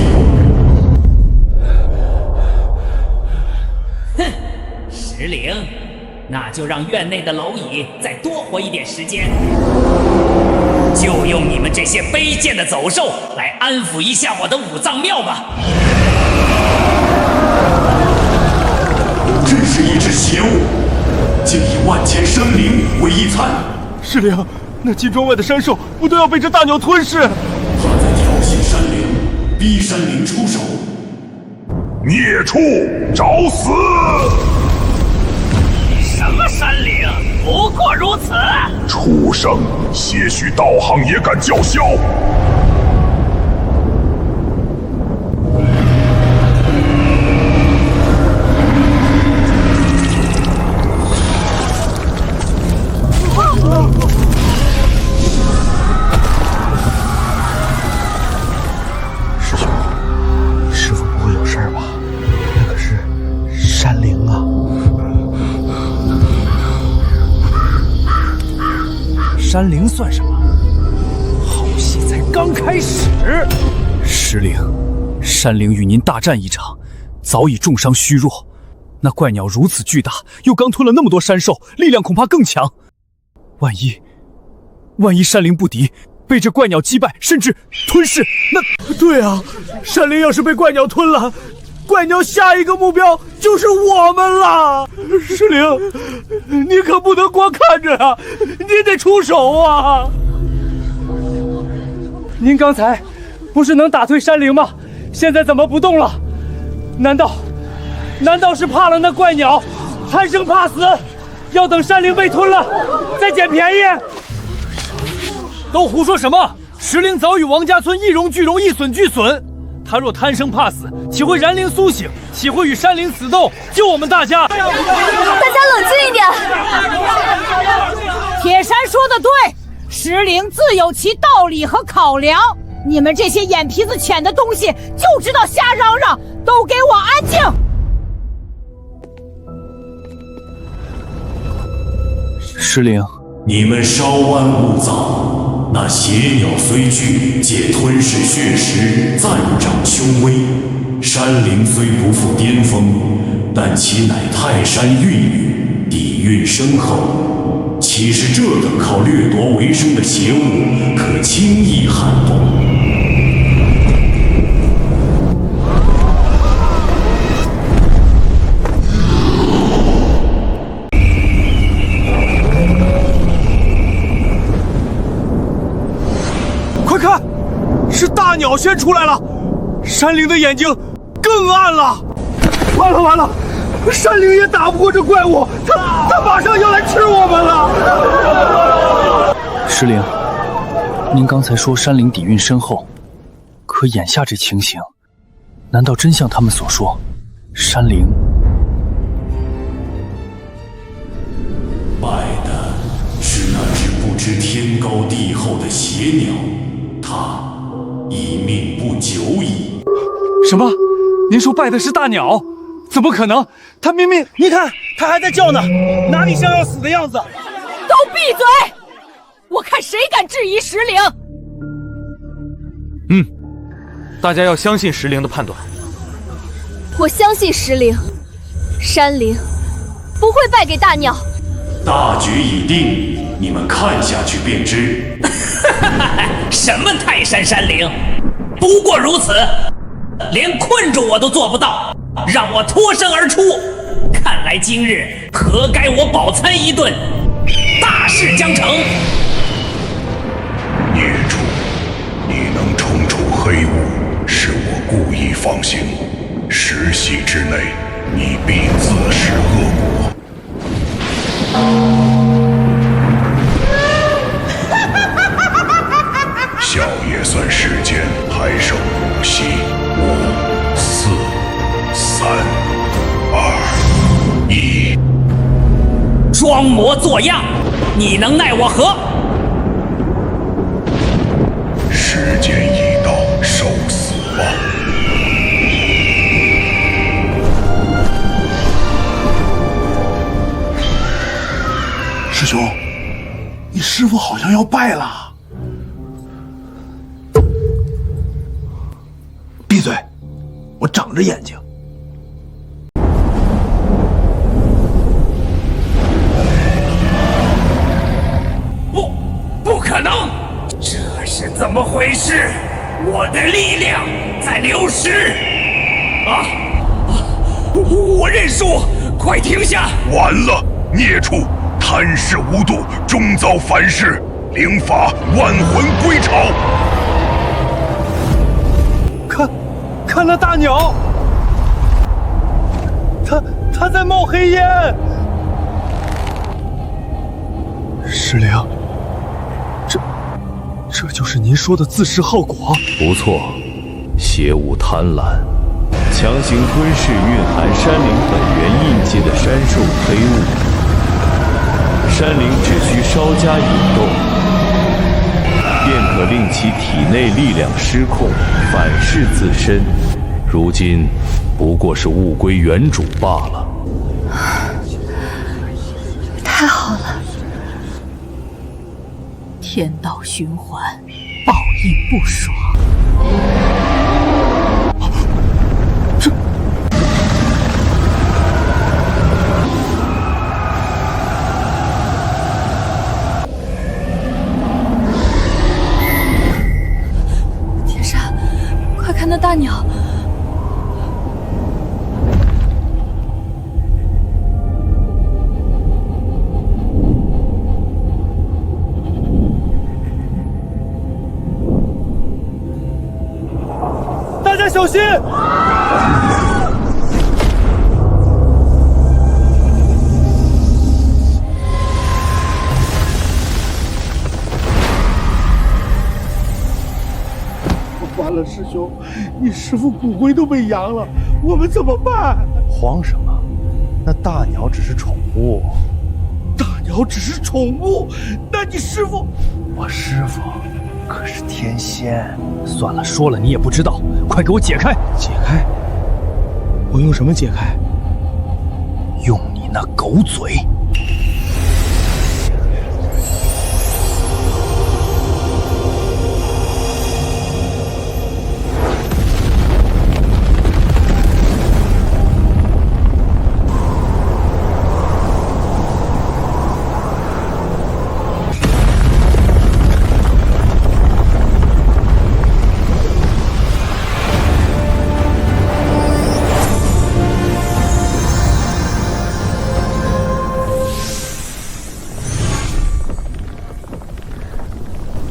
哼，石灵，那就让院内的蝼蚁再多活一点时间，就用你们这些卑贱的走兽来安抚一下我的五脏庙吧。真是一只邪物，竟以万千生灵为一餐。石灵，那金庄外的山兽不都要被这大鸟吞噬？他在挑衅山灵，逼山灵出手。孽畜，找死！什么山灵？不过如此。畜生，些许道行也敢叫嚣！师兄，师傅不会有事儿吧？那可是山灵啊！山灵算什么？好戏才刚开始。石灵，山灵与您大战一场，早已重伤虚弱。那怪鸟如此巨大，又刚吞了那么多山兽，力量恐怕更强。万一山灵不敌，被这怪鸟击败，甚至吞噬，那……对啊，山灵要是被怪鸟吞了，怪鸟下一个目标就是我们了。石灵，你可不能光看着啊，你得出手啊！您刚才不是能打退山灵吗？现在怎么不动了？难道是怕了那怪鸟，贪生怕死，要等山灵被吞了再捡便宜？都胡说什么！石灵早与王家村一荣俱荣，一损俱损。他若贪生怕死，岂会燃灵苏醒？岂会与山灵死斗？救我们大家！大家冷静一点。铁山说的对，石灵自有其道理和考量。你们这些眼皮子浅的东西，就知道瞎嚷嚷！都给我安静！石灵，你们稍安勿躁。那邪鸟虽巨，借吞噬血石，暂长凶威。山灵虽不复巅峰，但其乃泰山孕育，底蕴深厚。岂是这等靠掠夺为生的邪物可轻易撼动？快看，是大鸟先出来了，山灵的眼睛更暗了。完了，山灵也打不过这怪物，他马上要来吃我们了。石灵，您刚才说山灵底蕴深厚，可眼下这情形，难道真像他们所说，山灵败的是那只不知天高地厚的邪鸟，它一命不久矣。什么？您说拜的是大鸟，怎么可能？他明明……你看，他还在叫呢，哪里像要死的样子？都闭嘴！我看谁敢质疑石灵。大家要相信石灵的判断。我相信石灵，山灵不会败给大鸟。大局已定，你们看下去便知。什么泰山山灵，不过如此，连困住我都做不到，让我脱身而出。看来今日何该我饱餐一顿，大事将成。孽畜，你能冲出黑雾，是我故意放行。10息之内，你必自食恶果。小爷算时间，还剩5息，5、4、3、2、1。装模作样，你能奈我何？时间已到，受死吧！师兄，你师父好像要败了。闭嘴！我长着眼睛。不可能！这是怎么回事？我的力量在流失！我认输，快停下！完了，孽畜！贪视无度，终遭反噬，灵法万魂归巢。看那大鸟，它在冒黑烟。石灵，这就是您说的自食好果？不错，邪物贪婪，强行吞噬蕴含山灵本源印记的山兽黑雾。山灵只需稍加引动，便可令其体内力量失控，反噬自身。如今不过是物归原主罢了。太好了，天道循环，报应不爽。那大鸟，大家小心！完了，师兄，你师父骨灰都被扬了，我们怎么办？慌什么？那大鸟只是宠物。大鸟只是宠物？那你师父？我师父可是天仙。算了，说了你也不知道，快给我解开！解开？我用什么解开？用你那狗嘴！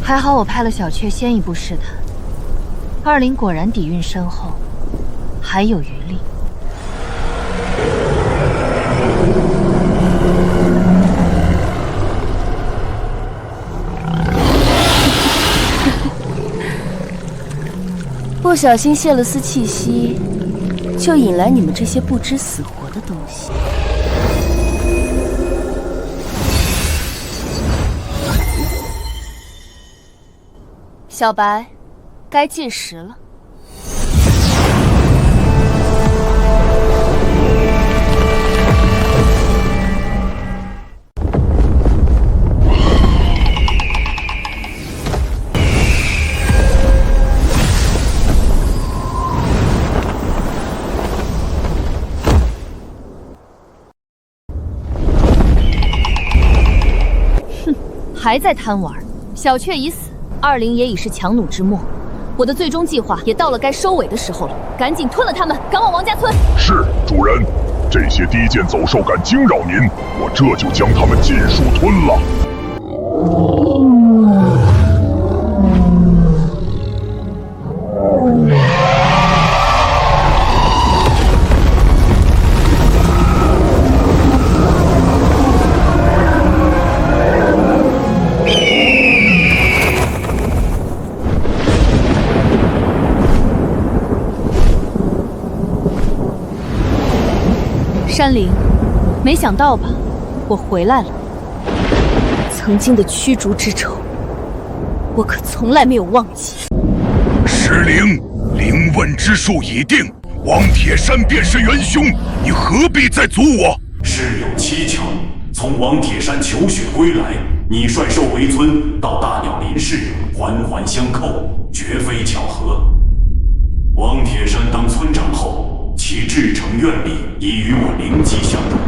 还好我派了小雀先一步试探，二灵果然底蕴深厚，还有余力。不小心泄了丝气息，就引来你们这些不知死活的东西。小白，该计时了。还在贪玩，小雀已死，20也已是强弩之末，我的最终计划也到了该收尾的时候了，赶紧吞了他们，赶往王家村。是，主人。这些低贱走兽敢惊扰您，我这就将他们尽数吞了。山灵，没想到吧，我回来了。曾经的驱逐之仇，我可从来没有忘记。石灵，灵问之术已定，王铁山便是元凶，你何必再阻我？事有蹊跷，从王铁山求血归来，你率兽围村到大鸟林氏，环环相扣，绝非巧合。王铁山当村长后，其至诚愿力已与我灵机相融。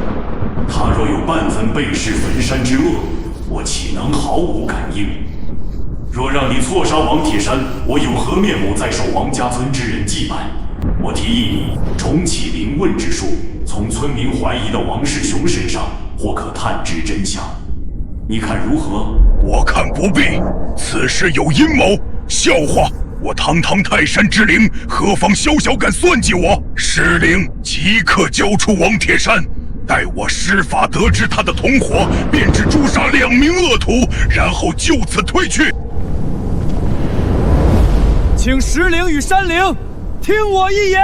他若有半分背誓焚山之恶，我岂能毫无感应？若让你错杀王铁山，我有何面目再受王家村之人祭拜？我提议你重启灵问之术，从村民怀疑的王世雄身上，或可探知真相。你看如何？我看不必，此事有阴谋。笑话！我堂堂泰山之灵，何妨小小敢算计我？石灵，即刻交出王铁山！待我施法得知他的同伙，便只诛杀2名恶徒，然后就此退去。请石灵与山灵听我一言。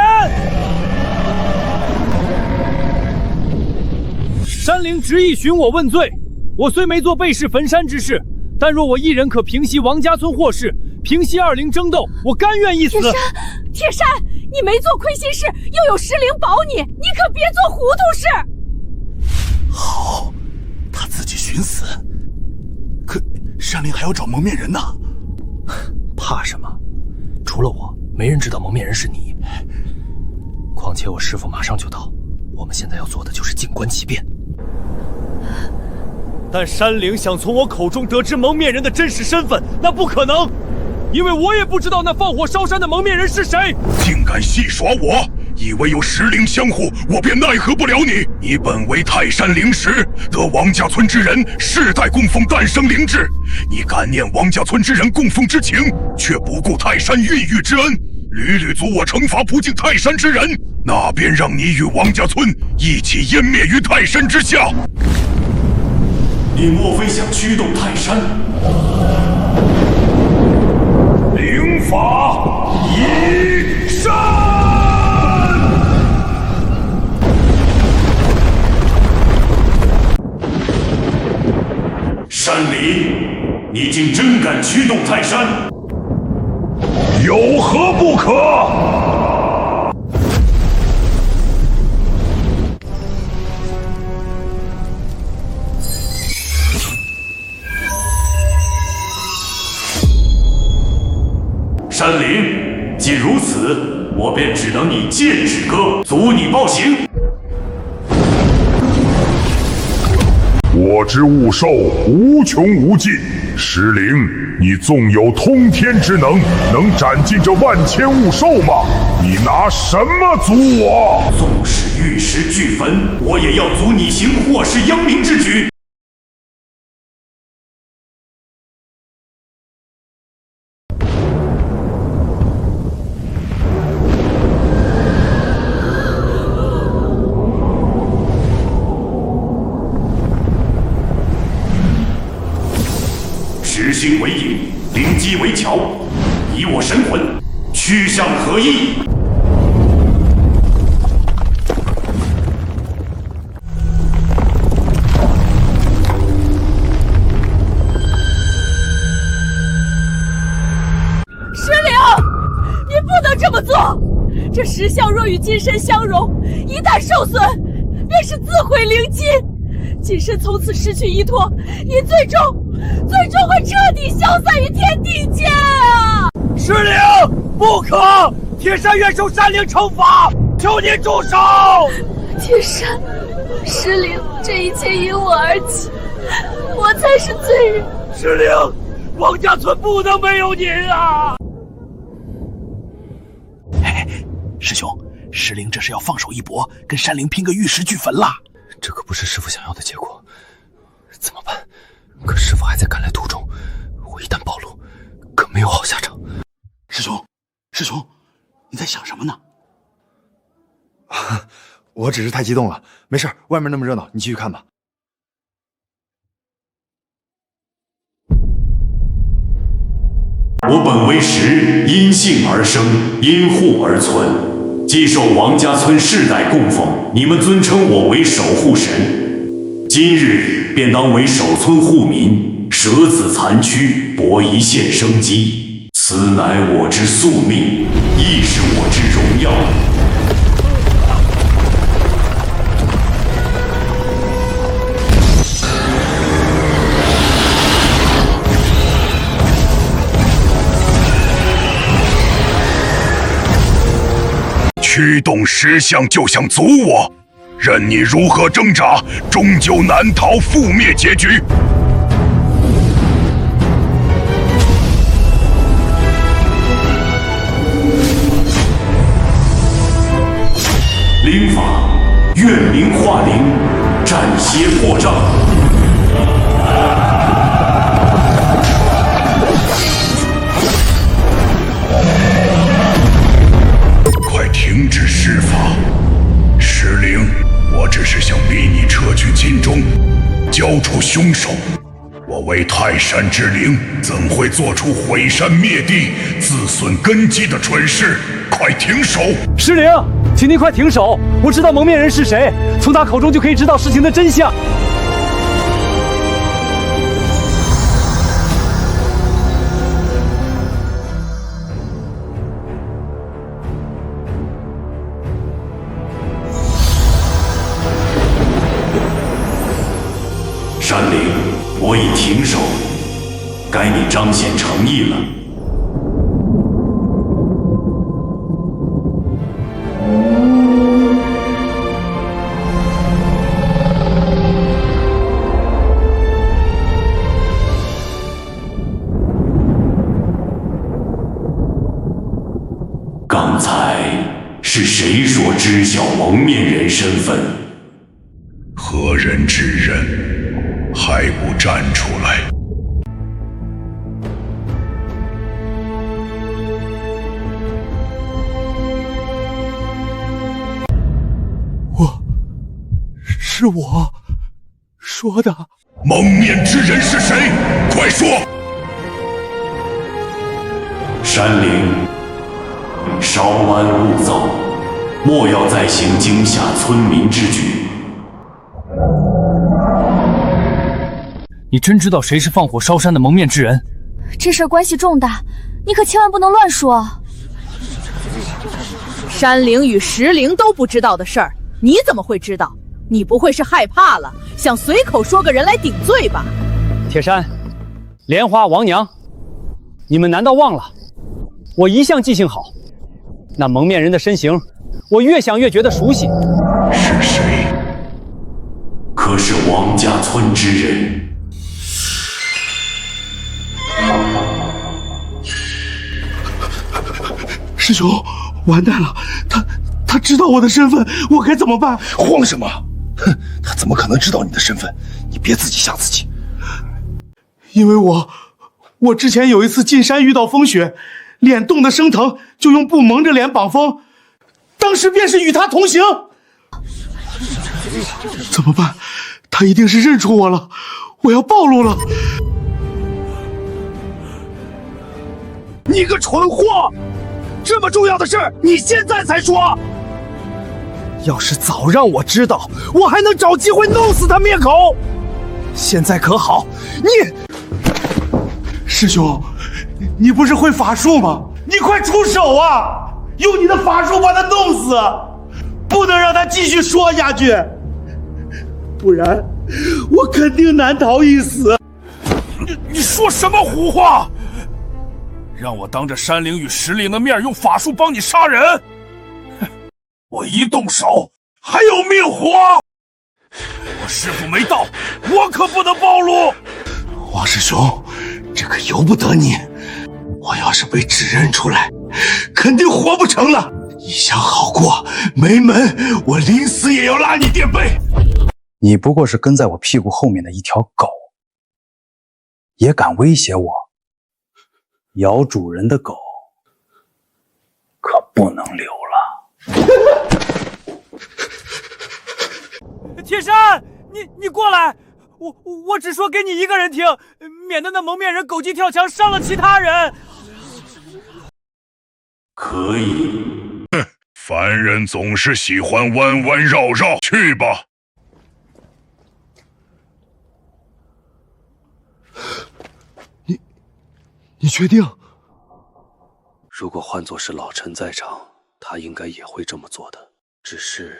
山灵执意寻我问罪，我虽没做背誓焚山之事，但若我一人可平息王家村祸事，平息2灵争斗，我甘愿一死。铁山，你没做亏心事，又有石灵保你，你可别做糊涂事。好，他自己寻死，可山灵还要找蒙面人呢。怕什么？除了我，没人知道蒙面人是你。况且我师父马上就到，我们现在要做的就是静观其变。但山灵想从我口中得知蒙面人的真实身份，那不可能，因为我也不知道那放火烧山的蒙面人是谁。竟敢戏耍我！以为有石灵相护，我便奈何不了你。你本为泰山灵石，得王家村之人世代供奉诞生灵智，你感念王家村之人供奉之情，却不顾泰山孕育之恩，屡屡阻我惩罚不敬泰山之人，那便让你与王家村一起湮灭于泰山之下。你莫非想驱动泰山？灵法移山！山灵，你竟真敢驱动泰山？有何不可？山灵，既如此，我便只能以剑止戈，阻你暴行。我之物兽无穷无尽，石灵，你纵有通天之能，能斩尽这万千物兽吗？你拿什么阻我？纵使玉石俱焚，我也要阻你行祸世殃民之举。实心为引，灵机为桥，以我神魂，趋向合一。石灵，你不能这么做！这石像若与金身相融，一旦受损，便是自毁灵金。金身从此失去依托，你最终会彻底消散于天地间啊！石灵，不可！铁山愿受山灵惩罚，求你住手！铁山，石灵，这一切因我而起，我才是罪人，石灵，王家村不能没有您啊！师兄，石灵这是要放手一搏，跟山灵拼个玉石俱焚啦！这可不是师父想要的结果，怎么办？可师父还在赶来途中，我一旦暴露，可没有好下场。师兄，你在想什么呢？我只是太激动了，没事，外面那么热闹，你继续看吧。我本为石，因性而生，因护而存。既受王家村世代供奉，你们尊称我为守护神，今日便当为守村护民，舍子残躯，博一线生机。此乃我之宿命，亦是我之荣耀。驱动石像就想阻我，任你如何挣扎，终究难逃覆灭结局。灵法，怨灵化灵，斩邪破障。快停止施法！石灵，我只是想逼你撤去金钟，交出凶手。我为泰山之灵，怎会做出毁山灭地、自损根基的蠢事？快停手！石灵，请您快停手！我知道蒙面人是谁，从他口中就可以知道事情的真相。山灵，我已停手，该你彰显诚意了。刚才是谁说知晓蒙面人身份？何人之人？还不站出来！是我说的。蒙面之人是谁？快说！山灵，稍安勿躁，莫要再行惊吓村民之举。你真知道谁是放火烧山的蒙面之人？这事儿关系重大，你可千万不能乱说。山灵与石灵都不知道的事儿，你怎么会知道？你不会是害怕了，想随口说个人来顶罪吧？铁山、莲花、王娘，你们难道忘了？我一向记性好，那蒙面人的身形，我越想越觉得熟悉。是谁？可是王家村之人。师兄，完蛋了！他知道我的身份，我该怎么办？慌什么？哼，他怎么可能知道你的身份？你别自己吓自己。因为我之前有一次进山遇到风雪，脸冻得生疼，就用布蒙着脸绑风，当时便是与他同行。怎么办？他一定是认出我了，我要暴露了！你个蠢货！这么重要的事儿，你现在才说？要是早让我知道，我还能找机会弄死他灭口。现在可好，你，师兄，你不是会法术吗？你快出手啊！用你的法术把他弄死，不能让他继续说下去，不然我肯定难逃一死。你说什么胡话？让我当着山灵与石灵的面用法术帮你杀人？我一动手还有命活！我师傅没到，我可不能暴露。王师兄，这可由不得你。我要是被指认出来，肯定活不成了。你想好过，没门，我临死也要拉你垫背。你不过是跟在我屁股后面的一条狗，也敢威胁我？咬主人的狗，可不能留了。铁山，你过来，我只说给你一个人听，免得那蒙面人狗急跳墙伤了其他人。可以。凡人总是喜欢弯弯绕绕，去吧。你确定？如果换作是老陈在场，他应该也会这么做的。只是，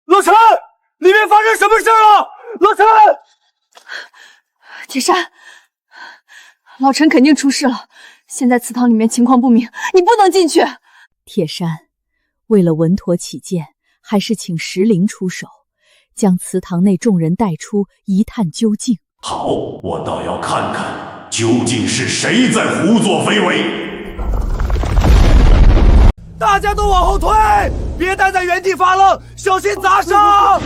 老陈，里面发生什么事了？老陈，铁山，老陈肯定出事了。现在祠堂里面情况不明，你不能进去。铁山，为了稳妥起见，还是请石灵出手，将祠堂内众人带出，一探究竟。好，我倒要看看究竟是谁在胡作非为。大家都往后退，别待在原地发愣，小心砸伤。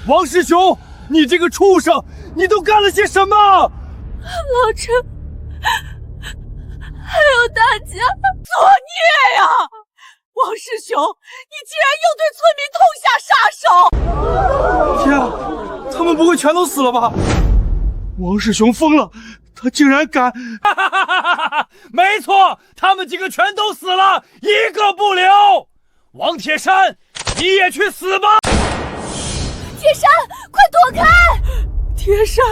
王师兄，你这个畜生，你都干了些什么？老陈，还有大家作孽呀！王师兄，你竟然又对村民痛下杀手！天啊，他们不会全都死了吧？王师兄疯了，他竟然敢……没错，他们几个全都死了，一个不留。王铁山，你也去死吧！铁山，快躲开！铁山，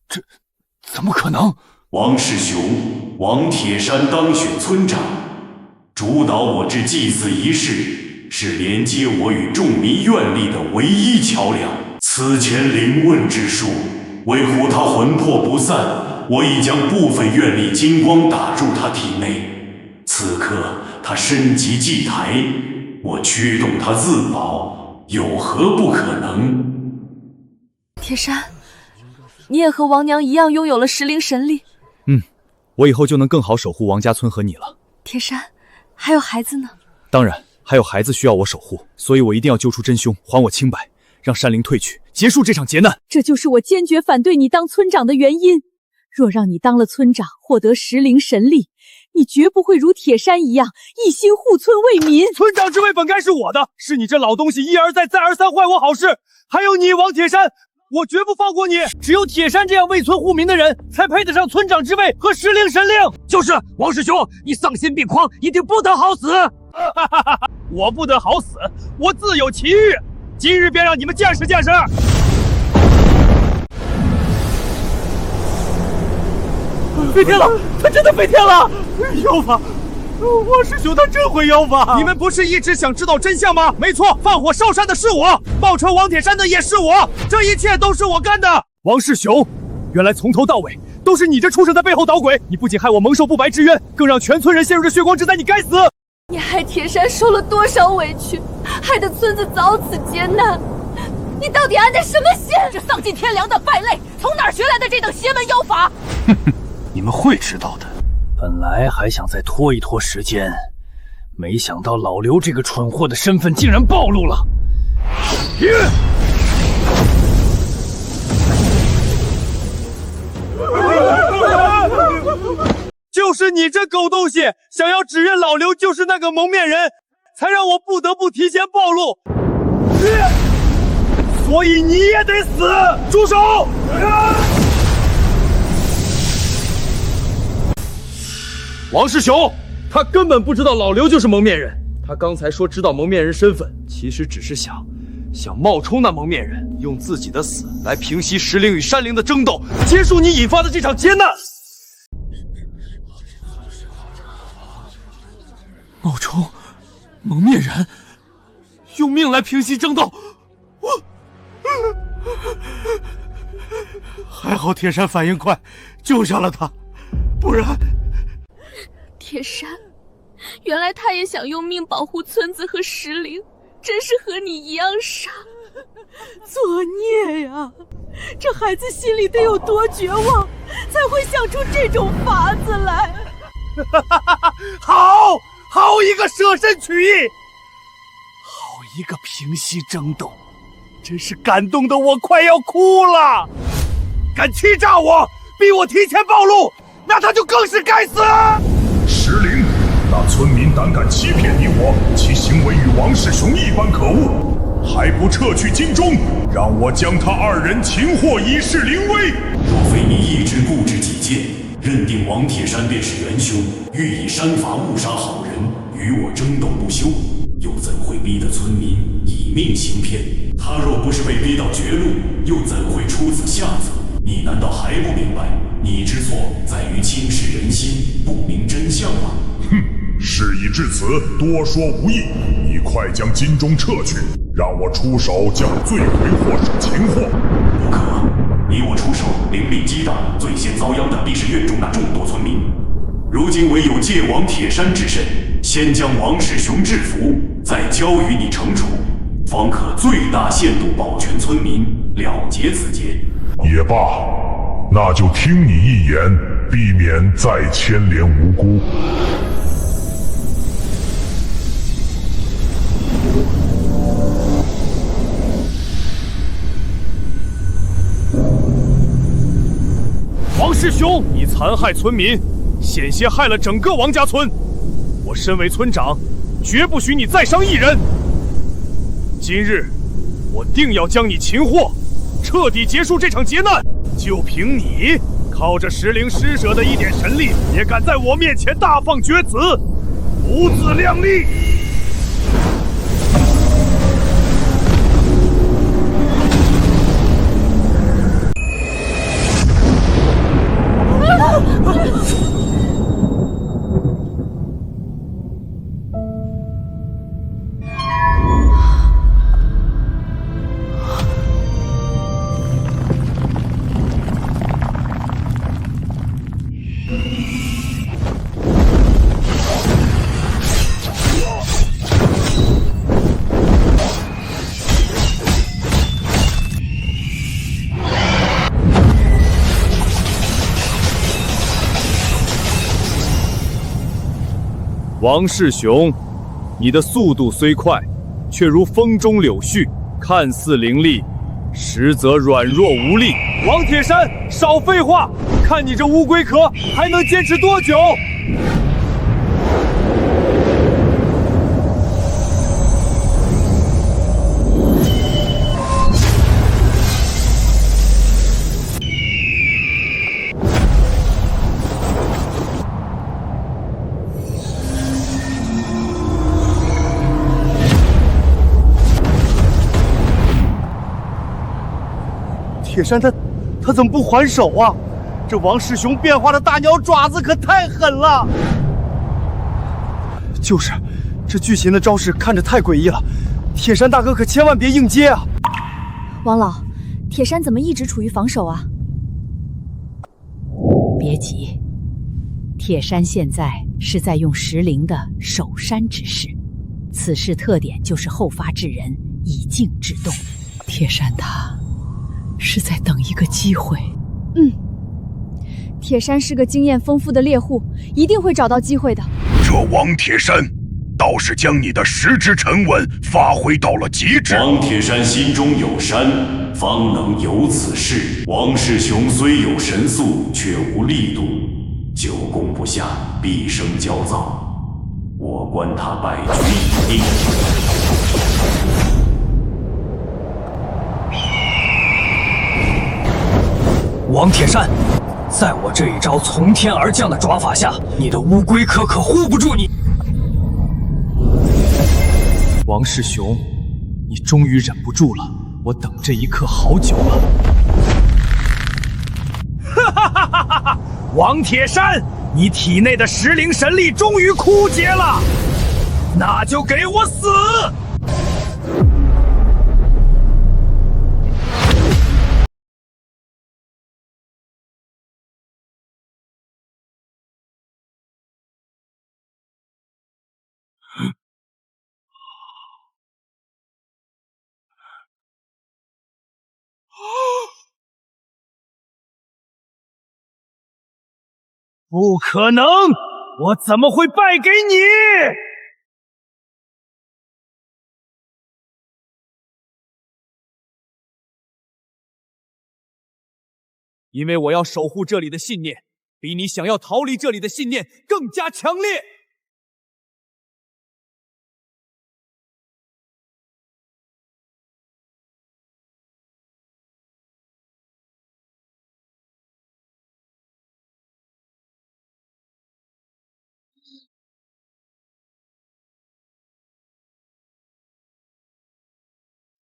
这怎么可能？王师兄，王铁山当选村长，主导我之祭祀仪式，是连接我与众民愿力的唯一桥梁。此前灵问之术，维护他魂魄不散，我已将部分愿力金光打入他体内。此刻他身及祭台，我驱动他自保，有何不可能？铁山，你也和王娘一样拥有了石灵神力。我以后就能更好守护王家村和你了。铁山，还有孩子呢？当然，还有孩子需要我守护，所以我一定要揪出真凶，还我清白，让山灵退去，结束这场劫难。这就是我坚决反对你当村长的原因。若让你当了村长，获得石灵神力，你绝不会如铁山一样一心护村为民。村长之位本该是我的，是你这老东西一而再再而三坏我好事。还有你王铁山，我绝不放过你！只有铁山这样为村护民的人，才配得上村长之位和石灵神令。就是王师兄，你丧心病狂，一定不得好死！我不得好死，我自有其欲。今日便让你们见识见识。飞天了，他真的飞天了！妖法，王师兄他真会妖法！你们不是一直想知道真相吗？没错，放火烧山的是我，报仇王铁山的也是我，这一切都是我干的。王师兄，原来从头到尾都是你这畜生在背后捣鬼！你不仅害我蒙受不白之冤，更让全村人陷入这血光之灾，你该死！你害铁山受了多少委屈，害得村子遭此劫难，你到底安的什么心？这丧尽天良的败类，从哪儿学来的这等邪门妖法？哼哼，你们会知道的。本来还想再拖一拖时间，没想到老刘这个蠢货的身份竟然暴露了。就是你这狗东西，想要指认老刘就是那个蒙面人，才让我不得不提前暴露。所以你也得死！住手！王师兄，他根本不知道老刘就是蒙面人。他刚才说知道蒙面人身份，其实只是想冒充那蒙面人，用自己的死来平息石灵与山灵的争斗，结束你引发的这场劫难。冒充蒙面人，用命来平息争斗，还好铁山反应快，救下了他，不然……铁山，原来他也想用命保护村子和石灵，真是和你一样傻，作孽呀！这孩子心里得有多绝望，才会想出这种法子来？好一个舍身取义，好一个平息争斗，真是感动的我快要哭了。敢欺诈我，逼我提前暴露，那他就更是该死。石灵，那村民胆敢欺骗你我，其行为与王世雄一般可恶，还不撤去金钟，让我将他二人擒获，以示灵威。若非你一直固执己见，认定王铁山便是元凶，欲以山法误杀好人，与我争斗不休，又怎会逼得村民以命行骗？他若不是被逼到绝路，又怎会出此下策？你难道还不明白，你之错在于轻视人心，不明真相吗？哼，事已至此，多说无益。你快将金钟撤去，让我出手将罪魁祸首擒获。不可，你我出手，灵力激大，最先遭殃的必是院中那众多村民。如今唯有借王铁山之身，先将王世雄制服，再交予你惩处，方可最大限度保全村民，了结此劫。也罢，那就听你一言，避免再牵连无辜。王世雄，你残害村民，险些害了整个王家村。我身为村长，绝不许你再伤一人。今日，我定要将你擒获，彻底结束这场劫难。就凭你，靠着石灵施舍的一点神力，也敢在我面前大放厥词，不自量力！王世雄，你的速度虽快，却如风中柳絮，看似凌厉，实则软弱无力。王铁山，少废话！看你这乌龟壳还能坚持多久？铁山他怎么不还手啊？这王世雄变化的大鸟爪子可太狠了！就是，这巨禽的招式看着太诡异了，铁山大哥可千万别硬接啊！王老，铁山怎么一直处于防守啊？别急，铁山现在是在用石灵的守山之势，此事特点就是后发制人，以静制动。铁山他是在等一个机会。铁山是个经验丰富的猎户，一定会找到机会的。这王铁山倒是将你的实质沉稳发挥到了极致。王铁山心中有山，方能有此事。王世雄虽有神速，却无力度，久攻不下，必生焦躁。我观他败局已定。王铁山，在我这一招从天而降的爪法下，你的乌龟壳可护不住你。王世雄，你终于忍不住了，我等这一刻好久了。王铁山，你体内的石灵神力终于枯竭了，那就给我死！不可能！我怎么会败给你？因为我要守护这里的信念，比你想要逃离这里的信念更加强烈。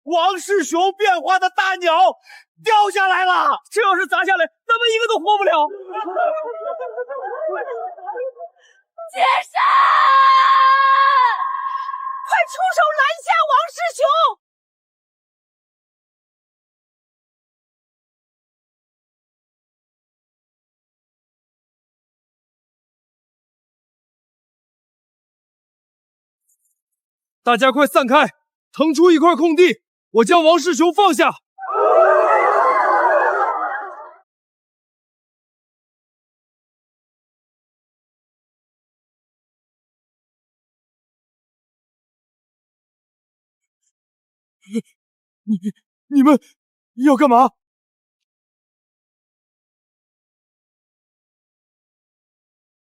王世雄变化的大鸟掉下来了，这要是砸下来，咱们一个都活不了。铁山，快出手拦下王世雄！大家快散开，腾出一块空地，我将王世雄放下。你们要干嘛？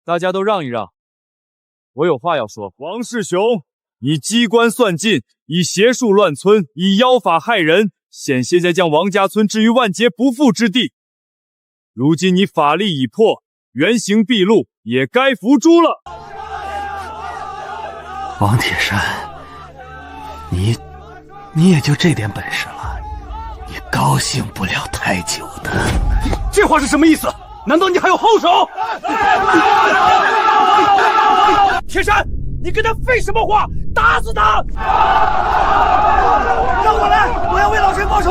大家都让一让，我有话要说。王世雄，你机关算尽，以邪术乱村，以妖法害人，险些将王家村置于万劫不复之地。如今你法力已破，原形毕露，也该伏诛了。王铁山，你也就这点本事了，你高兴不了太久的。这话是什么意思？难道你还有后手？铁山，你跟他废什么话？打死他！让我来，我要为老陈报仇！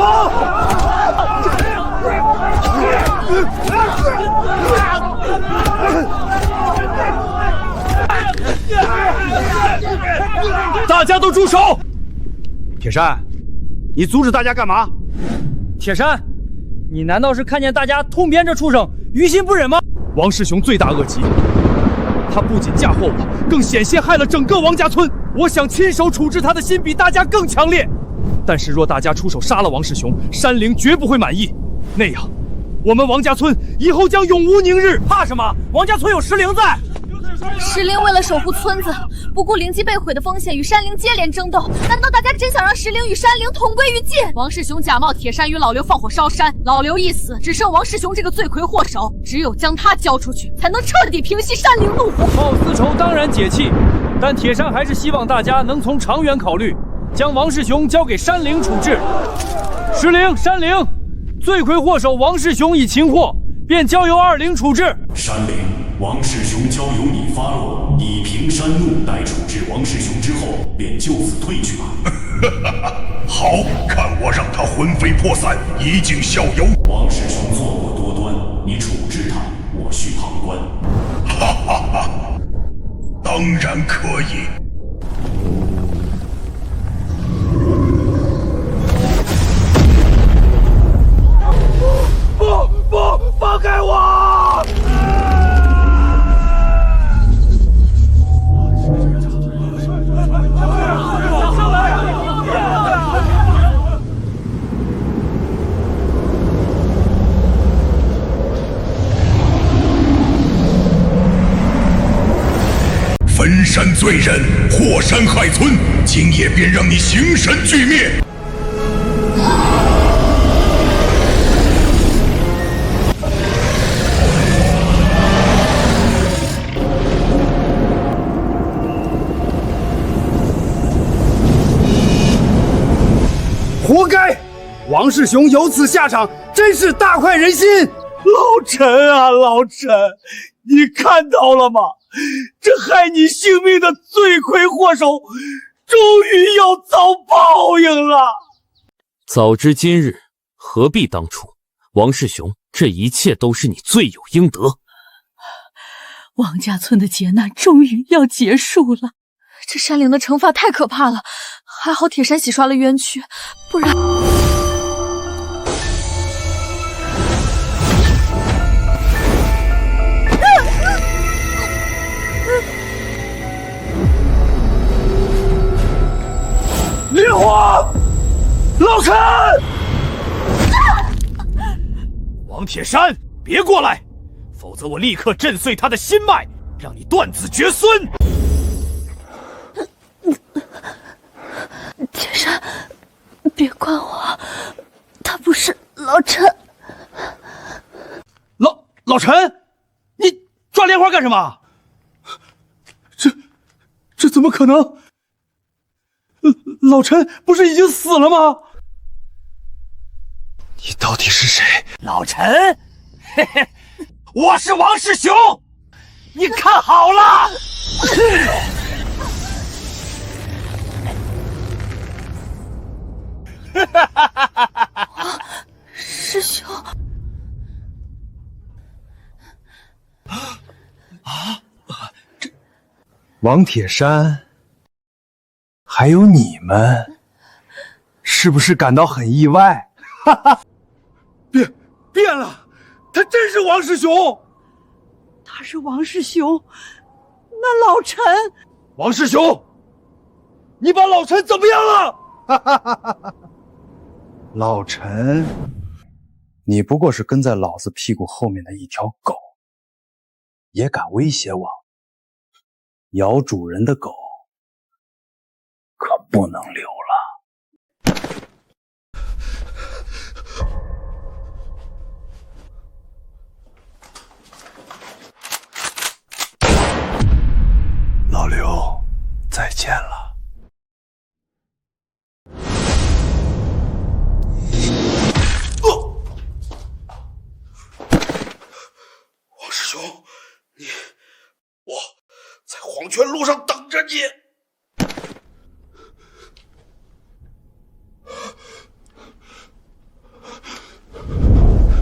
大家都住手！铁山，你阻止大家干嘛？铁山，你难道是看见大家痛扁这畜生，于心不忍吗？王世雄罪大恶极，他不仅嫁祸我，更险些害了整个王家村。我想亲手处置他的心比大家更强烈，但是若大家出手杀了王世雄，山灵绝不会满意。那样，我们王家村以后将永无宁日。怕什么？王家村有石灵在。石灵为了守护村子，不顾灵机被毁的风险，与山灵接连争斗。难道大家真想让石灵与山灵同归于尽？王世雄假冒铁山与老刘放火烧山，老刘一死，只剩王世雄这个罪魁祸首。只有将他交出去，才能彻底平息山灵怒火。报私仇当然解气，但铁山还是希望大家能从长远考虑，将王世雄交给山灵处置。石灵、山灵，罪魁祸首王世雄已擒获，便交由二灵处置。山灵，王世雄交由你发落，以平山怒。待处置王世雄之后，便就此退去吧。好，看我让他魂飞魄散，以儆效尤。王世雄作恶多端，你处置他，我需旁观。哈哈哈，当然可以。不，放开我！焚山罪人，祸山害村，今夜便让你形神俱灭！活该！王世雄有此下场，真是大快人心。老陈啊，老陈，你看到了吗？这害你性命的罪魁祸首，终于要遭报应了。早知今日，何必当初？王世雄，这一切都是你罪有应得。王家村的劫难终于要结束了。这山灵的惩罚太可怕了，还好铁山洗刷了冤屈，不然……莲花，老陈，王铁山，别过来，否则我立刻震碎他的心脉，让你断子绝孙。铁山，别管我，他不是老陈。老陈，你抓莲花干什么？这怎么可能？老陈不是已经死了吗？你到底是谁？老陈，嘿嘿，我是王世雄，你看好了。师兄，王铁山，还有你们，是不是感到很意外？哈哈，变了，他真是王世雄。他是王世雄，那老陈，王世雄，你把老陈怎么样了？老陈，你不过是跟在老子屁股后面的一条狗，也敢威胁我？咬主人的狗可不能留了。老刘，再见了。王师兄，我在黄泉路上等着你。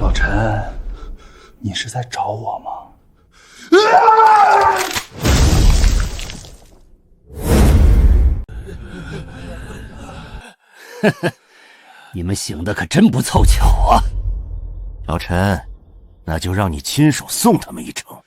老陈，你是在找我吗？呵呵，你们醒的可真不凑巧啊！老陈，那就让你亲手送他们一程。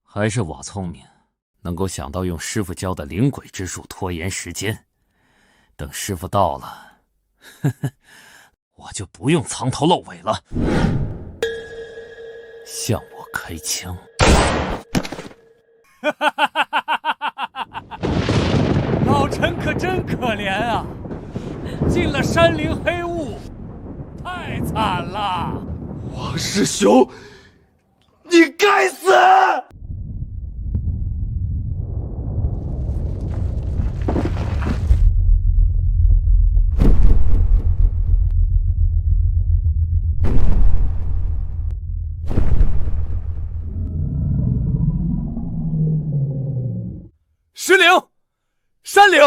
还是我聪明，能够想到用师傅教的灵鬼之术拖延时间。等师傅到了，呵呵，我就不用藏头露尾了，向我开枪。老陈可真可怜啊，进了山灵黑雾，太惨了。王师兄，你该死！石灵，山灵，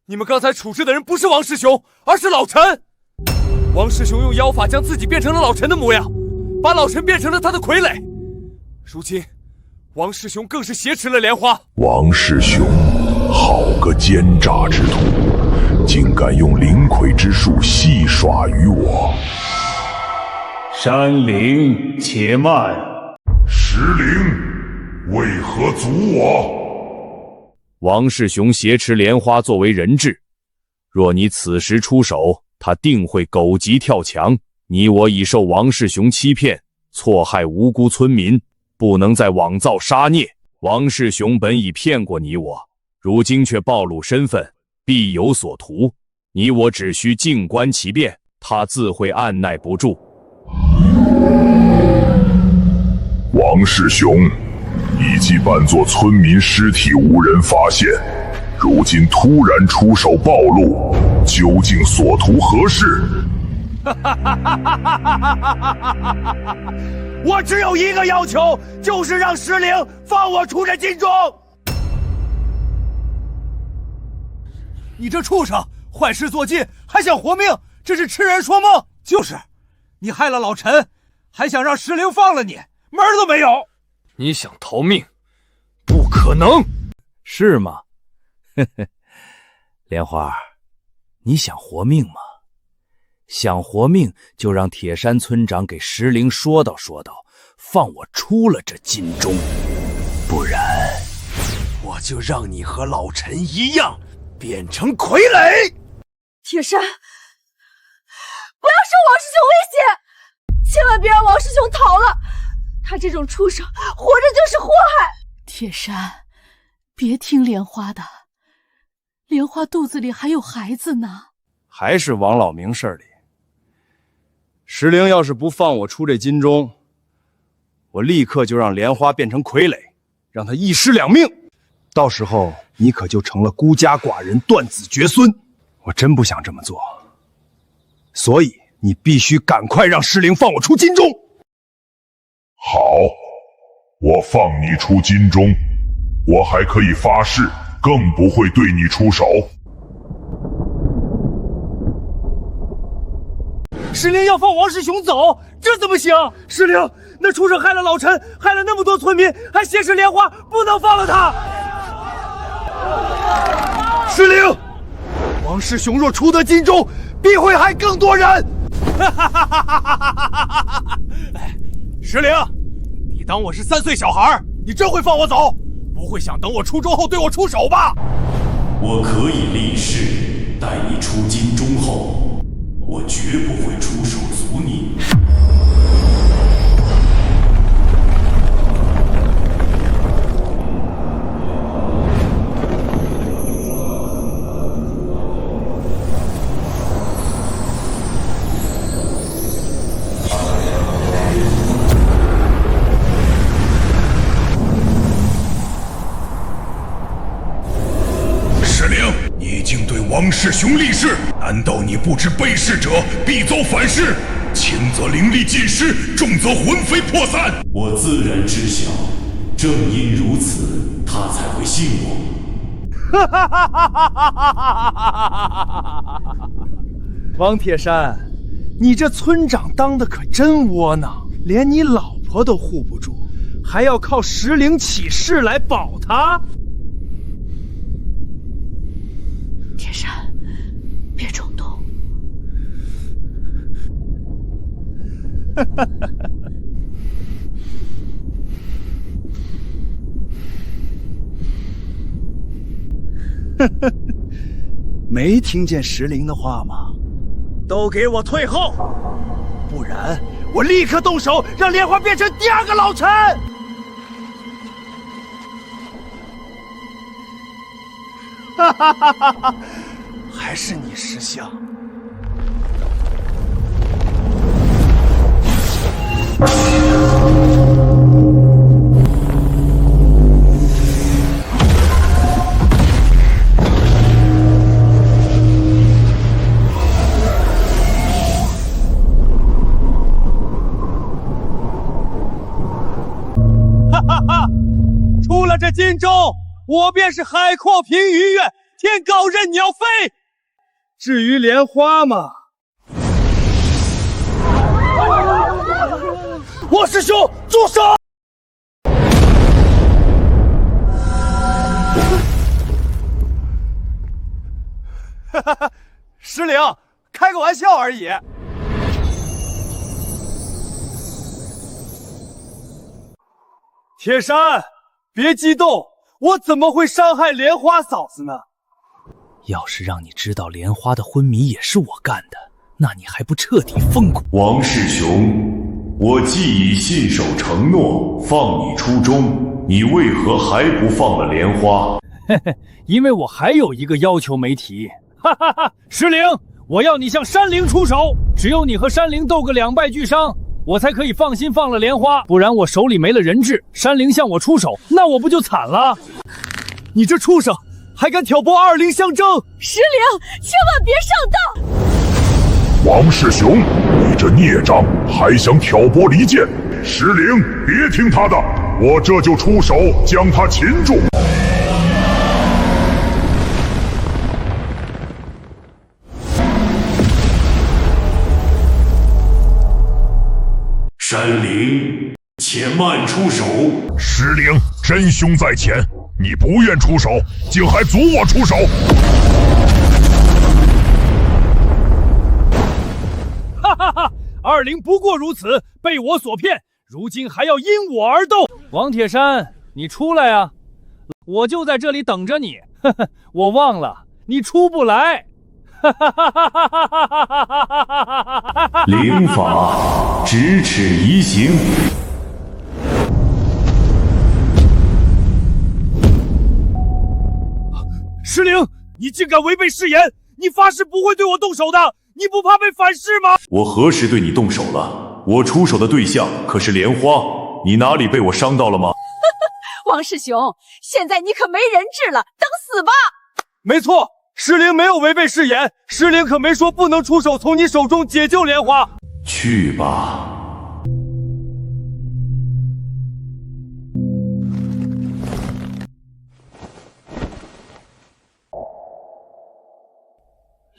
你们刚才处置的人不是王师兄，而是老陈。王师兄用妖法将自己变成了老陈的模样，把老陈变成了他的傀儡。如今，王师兄更是挟持了莲花。王师兄，好个奸诈之徒，竟敢用灵魁之术戏耍于我！山灵，且慢！石灵，为何阻我？王世雄挟持莲花作为人质，若你此时出手，他定会狗急跳墙。你我已受王世雄欺骗，错害无辜村民，不能再枉造杀孽。王世雄本已骗过你我，如今却暴露身份，必有所图。你我只需静观其变，他自会按耐不住。王世雄，你既扮作村民尸体无人发现，如今突然出手暴露，究竟所图何事？我只有一个要求，就是让石灵放我出这金钟。你这畜生，坏事做尽，还想活命，这是痴人说梦。就是，你害了老陈，还想让石灵放了你，门儿都没有。你想逃命？不可能，是吗？呵呵，莲花，你想活命吗？想活命就让铁山村长给石灵说道，放我出了这金钟，不然我就让你和老陈一样变成傀儡。铁山，不要受王师兄威胁，千万别让王师兄逃了，他这种畜生活着就是祸害。铁山，别听莲花的，莲花肚子里还有孩子呢。还是王老明事里。石灵要是不放我出这金钟，我立刻就让莲花变成傀儡，让他一尸两命。到时候你可就成了孤家寡人，断子绝孙。我真不想这么做，所以你必须赶快让石灵放我出金钟。好，我放你出金钟，我还可以发誓，更不会对你出手。石灵要放王师兄走，这怎么行？石灵，那畜生害了老陈，害了那么多村民，还挟持莲花，不能放了他。石灵，王师兄若出得金钟，必会害更多人。石灵，你当我是3岁小孩，你真会放我走？不会想等我出钟后对我出手吧？我可以立誓，待你出金钟后，我绝不会出手阻你。王师兄立誓，难道你不知背誓者必遭反噬？轻则灵力尽失，重则魂飞魄散。我自然知晓，正因如此，他才会信我。王铁山，你这村长当的可真窝囊，连你老婆都护不住，还要靠石灵起誓来保她。铁山，别冲动。没听见石灵的话吗？都给我退后，不然我立刻动手，让莲花变成第2个老陈。哈哈哈哈哈！还是你识相。哈哈哈！出了这金钟，我便是海阔凭鱼跃，天高任鸟飞。至于莲花嘛，王师兄住手！哈哈哈，石灵，开个玩笑而已。铁山，别激动，我怎么会伤害莲花嫂子呢？要是让你知道莲花的昏迷也是我干的，那你还不彻底疯狂？王师兄，我既已信守承诺，放你出钟，你为何还不放了莲花？嘿嘿，因为我还有一个要求没提。哈哈哈！石灵，我要你向山灵出手，只有你和山灵斗个2败俱伤，我才可以放心放了莲花，不然我手里没了人质，山灵向我出手，那我不就惨了？你这畜生，还敢挑拨二灵相争！石灵，千万别上当！王世雄，你这孽障还想挑拨离间！石灵，别听他的，我这就出手将他擒住。山灵，且慢出手！石灵，真凶在前，你不愿出手，竟还阻我出手！哈哈哈！二灵不过如此，被我所骗，如今还要因我而斗。王铁山，你出来啊！我就在这里等着你。呵呵，我忘了，你出不来。灵法，咫尺移形。石灵，你竟敢违背誓言！你发誓不会对我动手的，你不怕被反噬吗？我何时对你动手了？我出手的对象可是莲花，你哪里被我伤到了吗？王世雄，现在你可没人质了，等死吧！没错，石灵没有违背誓言，石灵可没说不能出手从你手中解救莲花。去吧。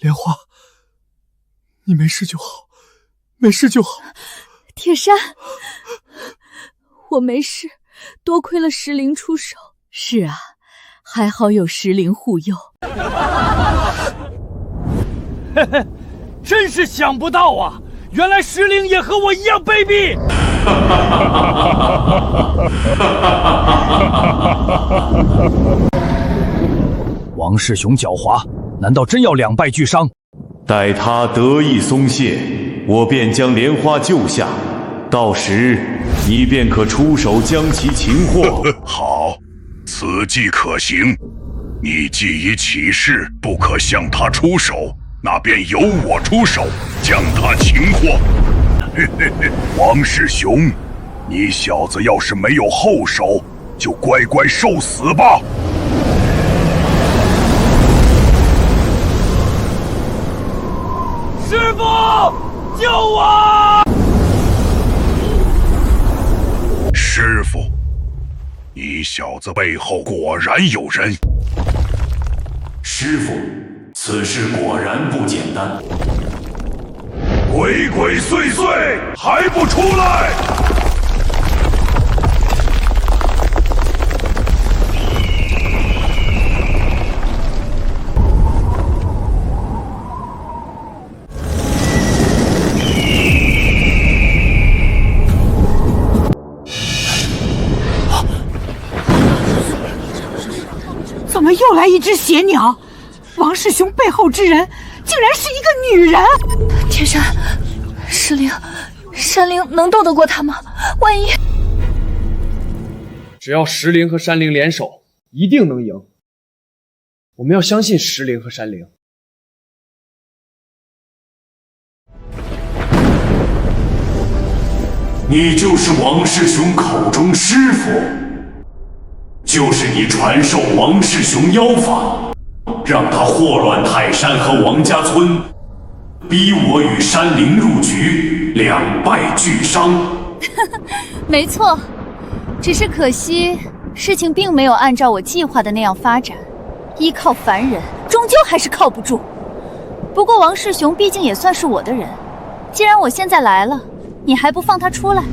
莲花，你没事就好，没事就好。铁山，我没事，多亏了石灵出手。是啊，还好有石灵护佑。嘿嘿，真是想不到啊！原来石灵也和我一样卑鄙。王世雄狡猾，难道真要两败俱伤？待他得意松懈，我便将莲花救下，到时你便可出手将其擒获。好，此计可行。你既已起誓不可向他出手，那便由我出手将他擒获。嘿嘿嘿，王世雄，你小子要是没有后手，就乖乖受死吧。师傅，救我！师傅，你小子背后果然有人。师傅，此事果然不简单。鬼鬼祟祟，还不出来！怎么又来一只邪鸟？王世雄背后之人竟然是一个女人！铁山，石灵，山灵能斗得过他吗？万一……只要石灵和山灵联手，一定能赢。我们要相信石灵和山灵。你就是王世雄口中师傅，就是你传授王世雄妖法，让他祸乱泰山和王家村，逼我与山灵入局，两败俱伤。没错，只是可惜事情并没有按照我计划的那样发展，依靠凡人终究还是靠不住。不过王世雄毕竟也算是我的人，既然我现在来了，你还不放他出来？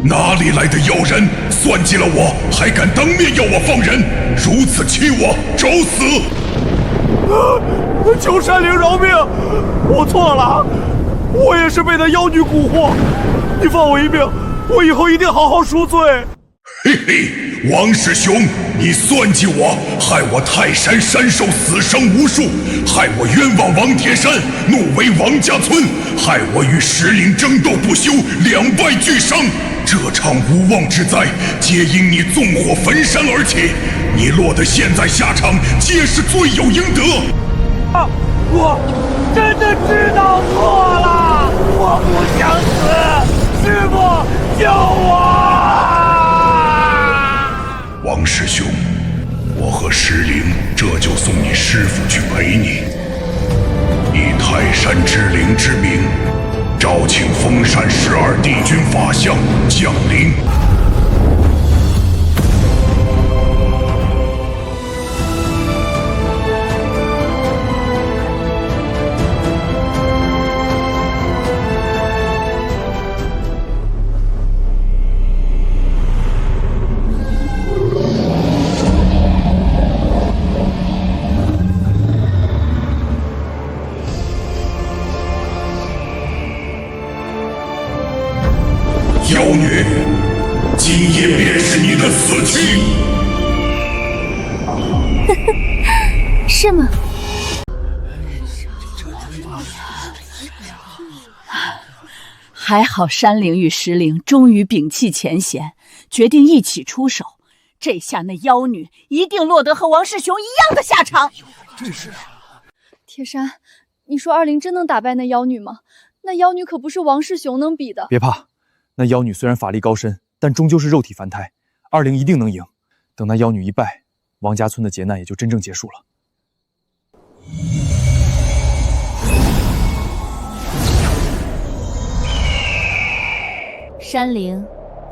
哪里来的妖人，算计了我，还敢当面要我放人，如此欺我，找死！求山灵饶命，我错了，我也是被那妖女蛊惑，你放我一命，我以后一定好好赎罪。嘿嘿，王世雄，你算计我，害我泰山山兽死伤无数，害我冤枉王铁山，怒为王家村，害我与石灵争斗不休，两败俱伤。这场无妄之灾，皆因你纵火焚山而起，你落得现在下场，皆是罪有应得。我真的知道错了，我不想死，师傅救我！王师兄，我和石灵这就算送你师父去陪你，以泰山之灵之名，召请封禅12帝君法相降临。妖女，今夜便是你的死期。是吗？还好山灵与石灵终于摒弃前嫌，决定一起出手。这下那妖女一定落得和王世雄一样的下场。真是啊！铁山，你说二灵真能打败那妖女吗？那妖女可不是王世雄能比的。别怕。那妖女虽然法力高深，但终究是肉体凡胎，二灵一定能赢。等那妖女一败，王家村的劫难也就真正结束了。山灵，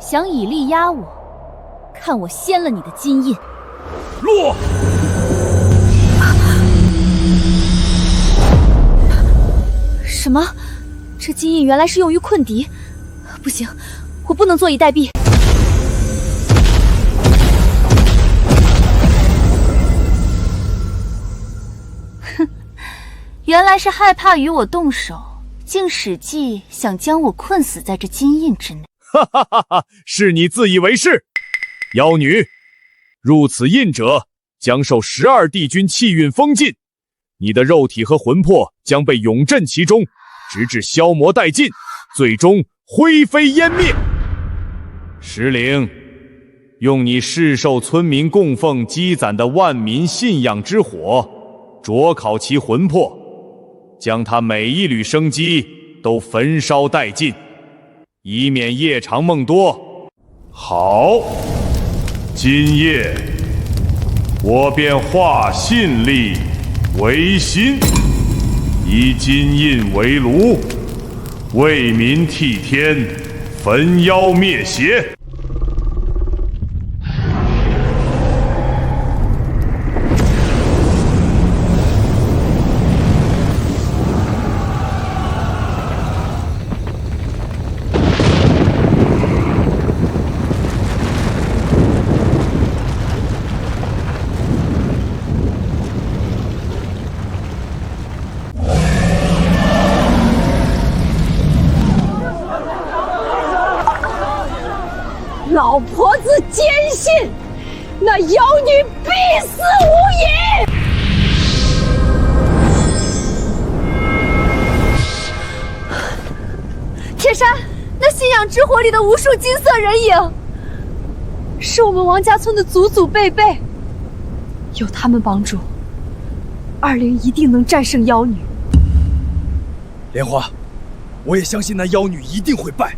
想以力压我，看我掀了你的金印！落！什么？这金印原来是用于困敌？不行，我不能坐以待毙。哼，原来是害怕与我动手，竟使计想将我困死在这金印之内。哈哈哈哈！是你自以为是。妖女，入此印者将受12帝君气运封禁，你的肉体和魂魄将被永镇其中，直至消磨殆尽，最终灰飞烟灭。石灵，用你市受村民供奉积攒的万民信仰之火，灼烤其魂魄，将他每一缕生机都焚烧殆尽，以免夜长梦多。好，今夜我便化信力为心，以金印为炉，为民替天，焚妖灭邪。老婆子坚信，那妖女必死无疑。铁山，那信仰之火里的无数金色人影，是我们王家村的祖祖辈辈。有他们帮助，二灵一定能战胜妖女。莲花，我也相信那妖女一定会败。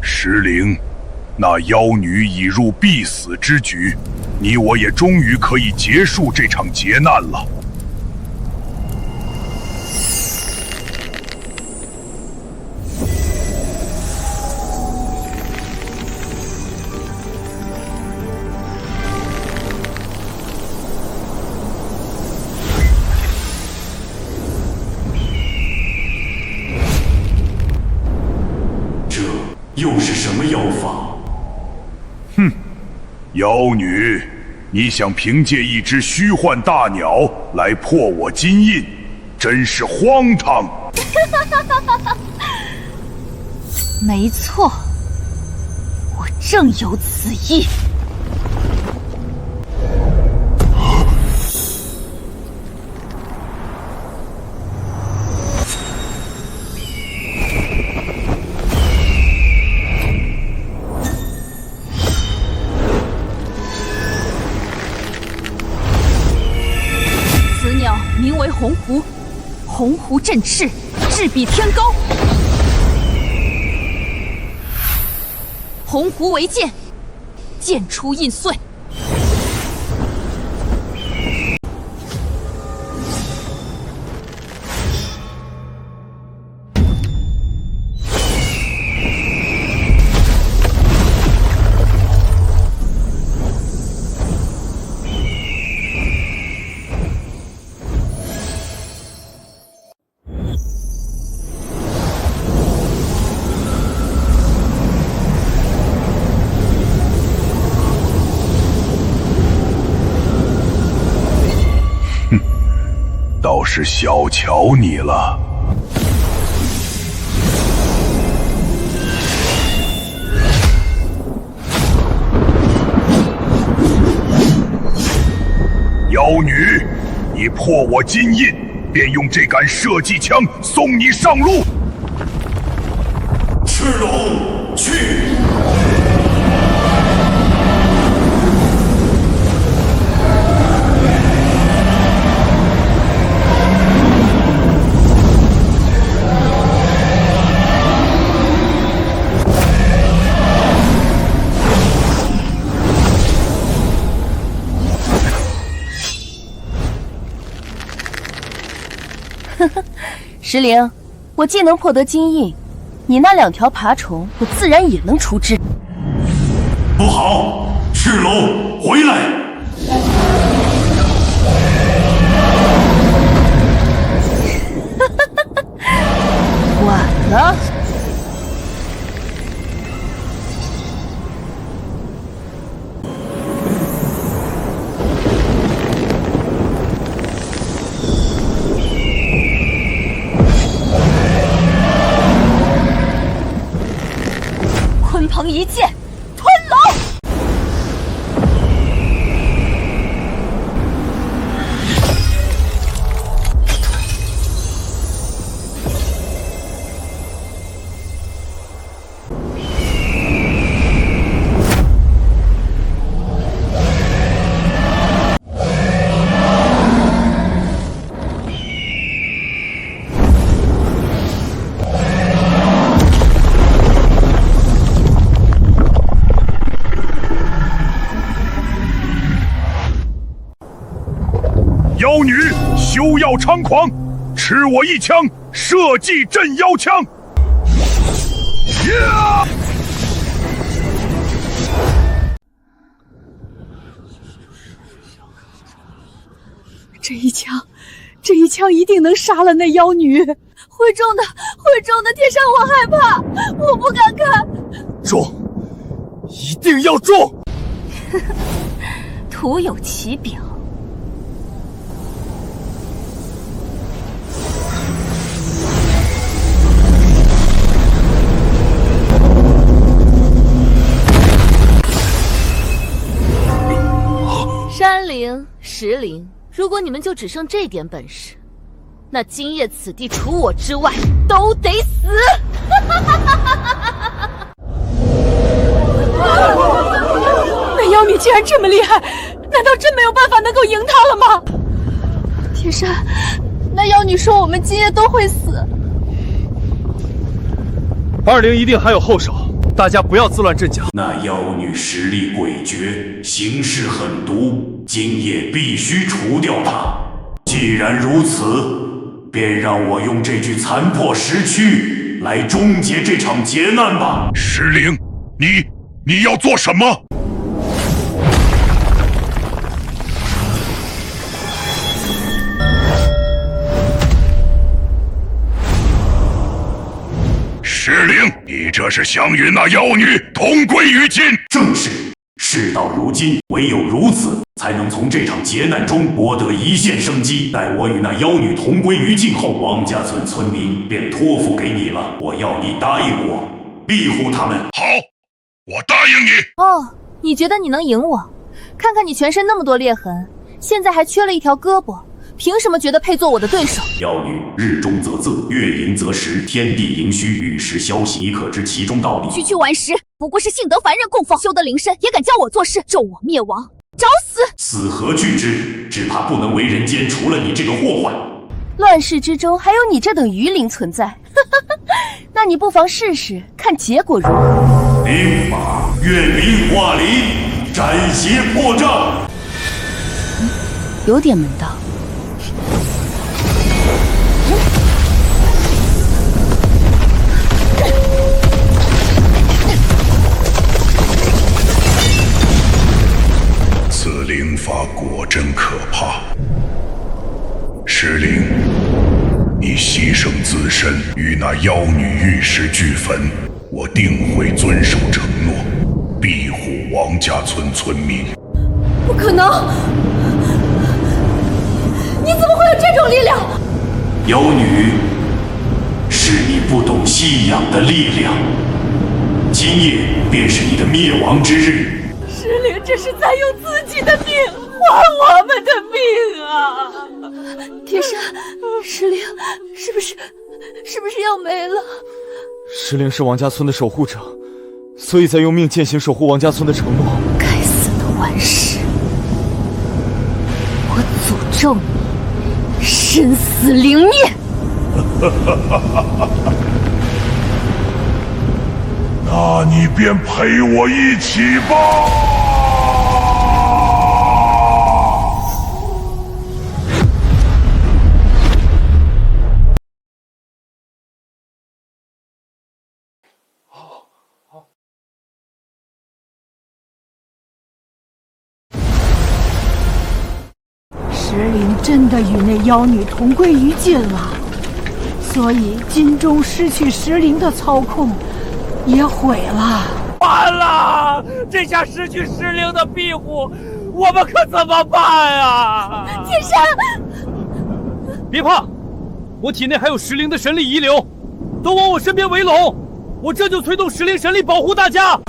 石灵，那妖女已入必死之局，你我也终于可以结束这场劫难了。又是什么妖法？哼，妖女，你想凭借一只虚幻大鸟来破我金印，真是荒唐！没错，我正有此意。名为鸿鹄，鸿鹄振翅，志比天高。鸿鹄为剑，剑出印碎。倒是小瞧你了。妖女，你破我金印，便用这杆射击枪送你上路。赤龙，去！石灵，我既能破得金印，你那2条爬虫，我自然也能除之。不好，赤龙，回来！晚了。鲲鹏一剑，吞龙！妖女，休要猖狂！吃我一枪，射击镇妖枪！呀！这一枪一定能杀了那妖女。会中的，铁山，我害怕，我不敢看。中，一定要中！徒有其表。山灵、石灵，如果你们就只剩这点本事，那今夜此地除我之外都得死！那妖女竟然这么厉害，难道真没有办法能够赢她了吗？铁山，那妖女说我们今夜都会死。20一定还有后手，大家不要自乱阵脚。那妖女实力诡谲，行事狠毒，今夜必须除掉她。既然如此，便让我用这具残破石躯来终结这场劫难吧。石灵，你要做什么？石灵，你这是想与那妖女同归于尽？正是。事到如今，唯有如此，才能从这场劫难中博得一线生机。待我与那妖女同归于尽后，王家村村民便托付给你了。我要你答应我，庇护他们。好，我答应你。哦，你觉得你能赢我？看看你全身那么多裂痕，现在还缺了一条胳膊，凭什么觉得配做我的对手？妖女，日中则仄，月盈则食，天地盈虚，玉石消息，你可知其中道理？区区顽石，不过是幸得凡人供奉，修得灵身，也敢教我做事，咒我灭亡，找死！死何惧之？只怕不能为人间除了你这个祸患。乱世之中还有你这等愚灵存在，那你不妨试试，看结果如何？灵马，愿灵化灵。斩邪破障。有点门道。此灵法果真可怕。石灵，你牺牲自身与那妖女玉石俱焚，我定会遵守承诺，庇护王家村村民。不可能！你怎么会有这种力量？妖女，是你不懂信仰的力量。今夜便是你的灭亡之日。石灵这是在用自己的命换我们的命啊！铁山，石灵是不是要没了？石灵是王家村的守护者，所以才用命践行守护王家村的承诺。该死的顽石！我诅咒你，身死灵灭！那你便陪我一起吧。石灵真的与那妖女同归于尽了，所以金钟失去石灵的操控，也毁了。完了！这下失去石灵的庇护，我们可怎么办啊？铁山，别怕，我体内还有石灵的神力遗留，都往我身边围拢，我这就催动石灵神力保护大家。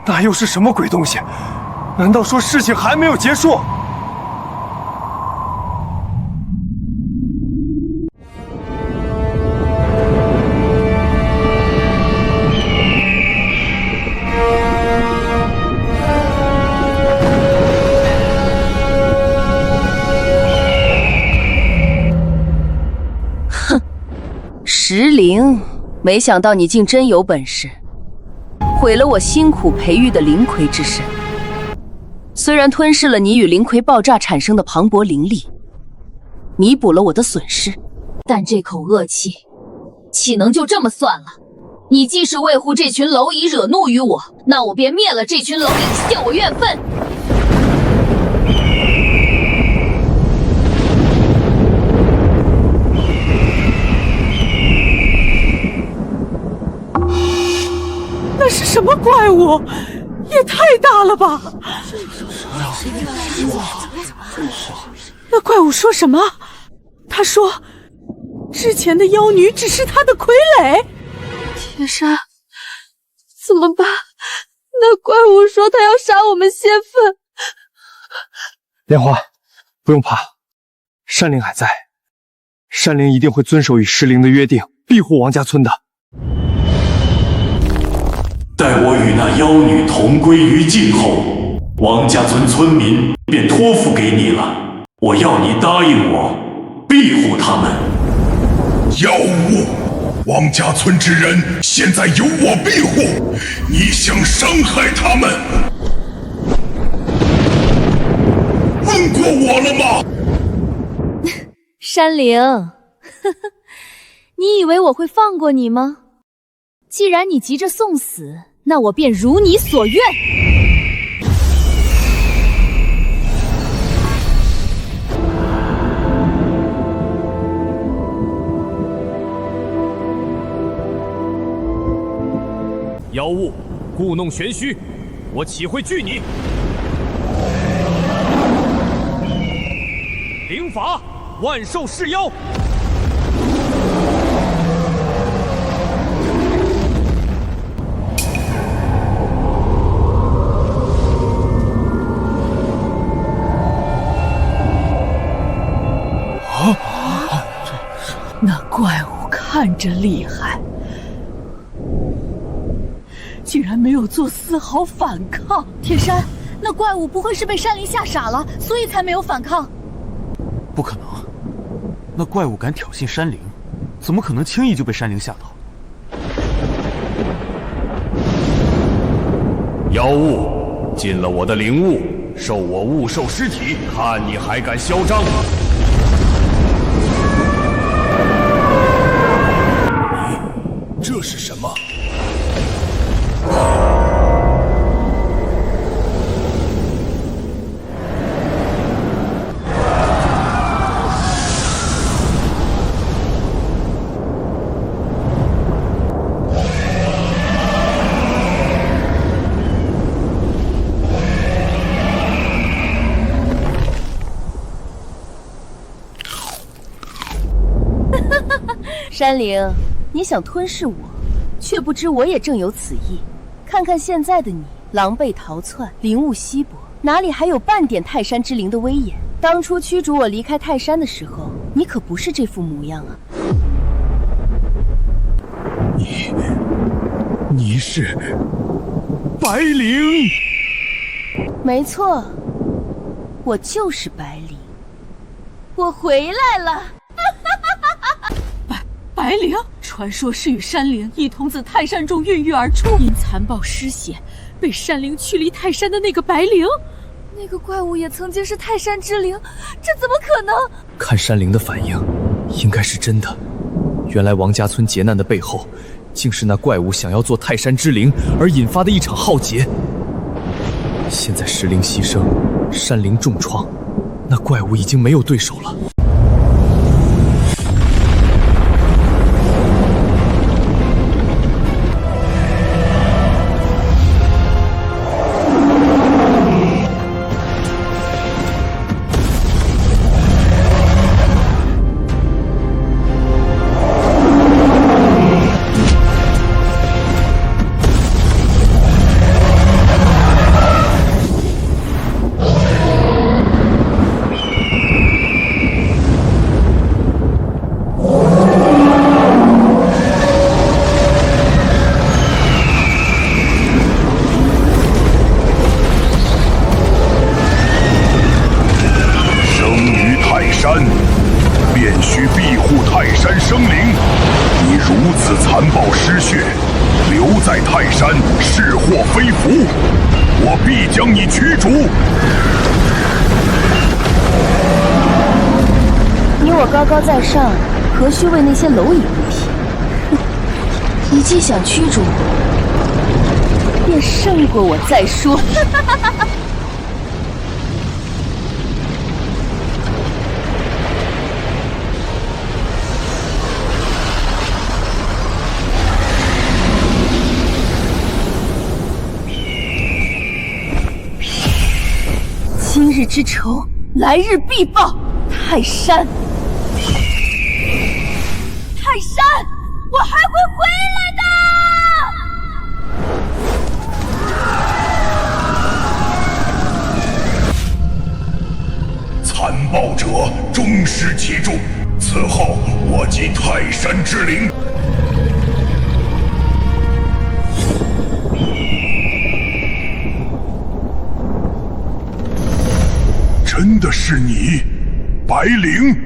那又是什么鬼东西？难道说事情还没有结束？哼，石灵，没想到你竟真有本事。毁了我辛苦培育的灵魁之身，虽然吞噬了你与灵魁爆炸产生的磅礴灵力，弥补了我的损失，但这口恶气岂能就这么算了？你既是为护这群蝼蚁惹怒于我，那我便灭了这群蝼蚁，泄我怨愤。那是什么怪物？也太大了吧！那怪物说什么？他说，之前的妖女只是他的傀儡。铁山，怎么办？那怪物说他要杀我们仙份。莲花，不用怕，山灵还在，山灵一定会遵守与石灵的约定，庇护王家村的。待我与那妖女同归于尽后，王家村村民便托付给你了。我要你答应我，庇护他们。妖物，王家村之人现在由我庇护，你想伤害他们？问过我了吗？山灵，呵呵，你以为我会放过你吗？既然你急着送死，那我便如你所愿。妖物，故弄玄虚，我岂会惧你？灵法，万兽噬妖。那怪物看着厉害，竟然没有做丝毫反抗。铁山，那怪物不会是被山灵吓傻了，所以才没有反抗？不可能，那怪物敢挑衅山灵，怎么可能轻易就被山灵吓到？妖物进了我的灵物，受我物兽尸体，看你还敢嚣张！这是什么？山灵，你想吞噬我，却不知我也正有此意。看看现在的你，狼狈逃窜，灵物稀薄，哪里还有半点泰山之灵的威严？当初驱逐我离开泰山的时候，你可不是这副模样啊！你是白灵？没错，我就是白灵，我回来了。白灵，传说是与山灵一同自泰山中孕育而出，因残暴失血被山灵驱离泰山的那个白灵。那个怪物也曾经是泰山之灵，这怎么可能？看山灵的反应，应该是真的。原来王家村劫难的背后，竟是那怪物想要做泰山之灵而引发的一场浩劫。现在石灵牺牲，山灵重创，那怪物已经没有对手了。便须庇护泰山生灵。你如此残暴失血，留在泰山是祸非福，我必将你驱逐。你我高高在上，何须为那些蝼蚁不平？你既想驱逐我，便胜过我再说。今日之仇，来日必报。泰山，泰山，我还会回来的。残暴者终失其中，此后我即泰山之灵。真的是你，白灵，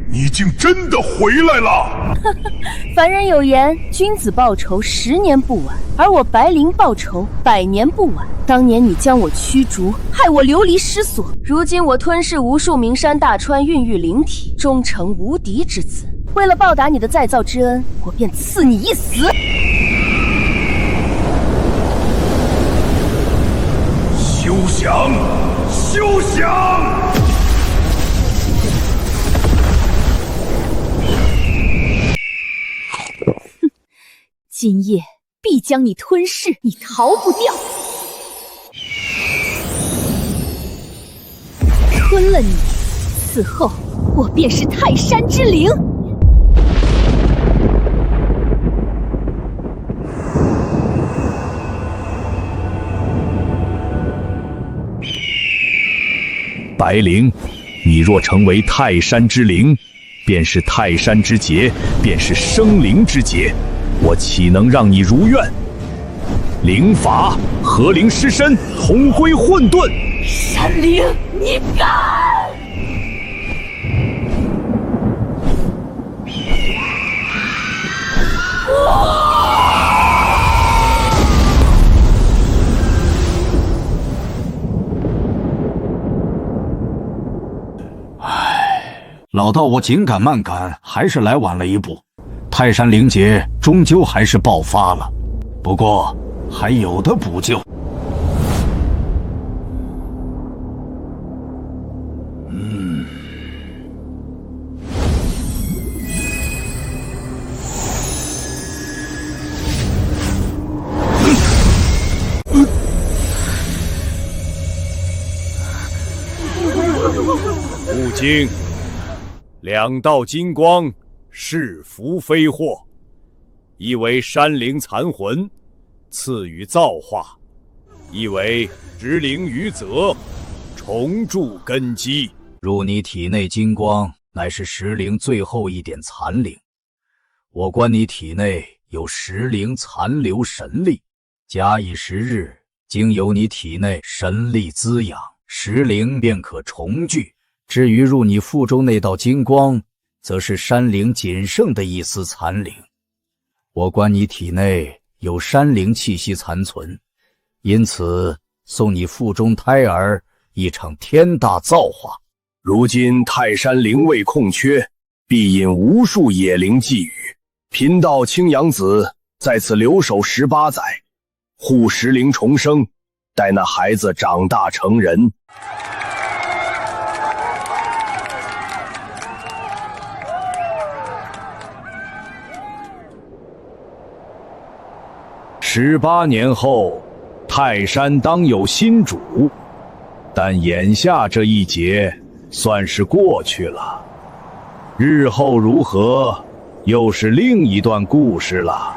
你竟真的回来了！凡人有言，君子报仇10年不晚，而我白灵报仇100年不晚。当年你将我驱逐，害我流离失所，如今我吞噬无数名山大川，孕育灵体，终成无敌之子。为了报答你的再造之恩，我便赐你一死。休想！休想！今夜必将你吞噬，你逃不掉。吞了你，此后我便是泰山之灵。白灵，你若成为泰山之灵，便是泰山之劫，便是生灵之劫，我岂能让你如愿？灵法和灵尸身同归混沌。山灵，你敢！老道，我紧赶慢赶，还是来晚了一步。泰山灵劫终究还是爆发了，不过还有的补救。悟净，两道金光是福非祸，一为山灵残魂，赐予造化；一为植灵于泽，重铸根基。入你体内金光，乃是石灵最后一点残灵。我观你体内有石灵残留神力，假以时日，经由你体内神力滋养，石灵便可重聚。至于入你腹中那道金光，则是山灵仅剩的一丝残灵。我观你体内有山灵气息残存，因此送你腹中胎儿一场天大造化。如今泰山灵位空缺，必引无数野灵觊觎。贫道青阳子在此留守18载，护石灵重生，待那孩子长大成人。18年后，泰山当有新主，但眼下这一劫算是过去了，日后如何，又是另一段故事了。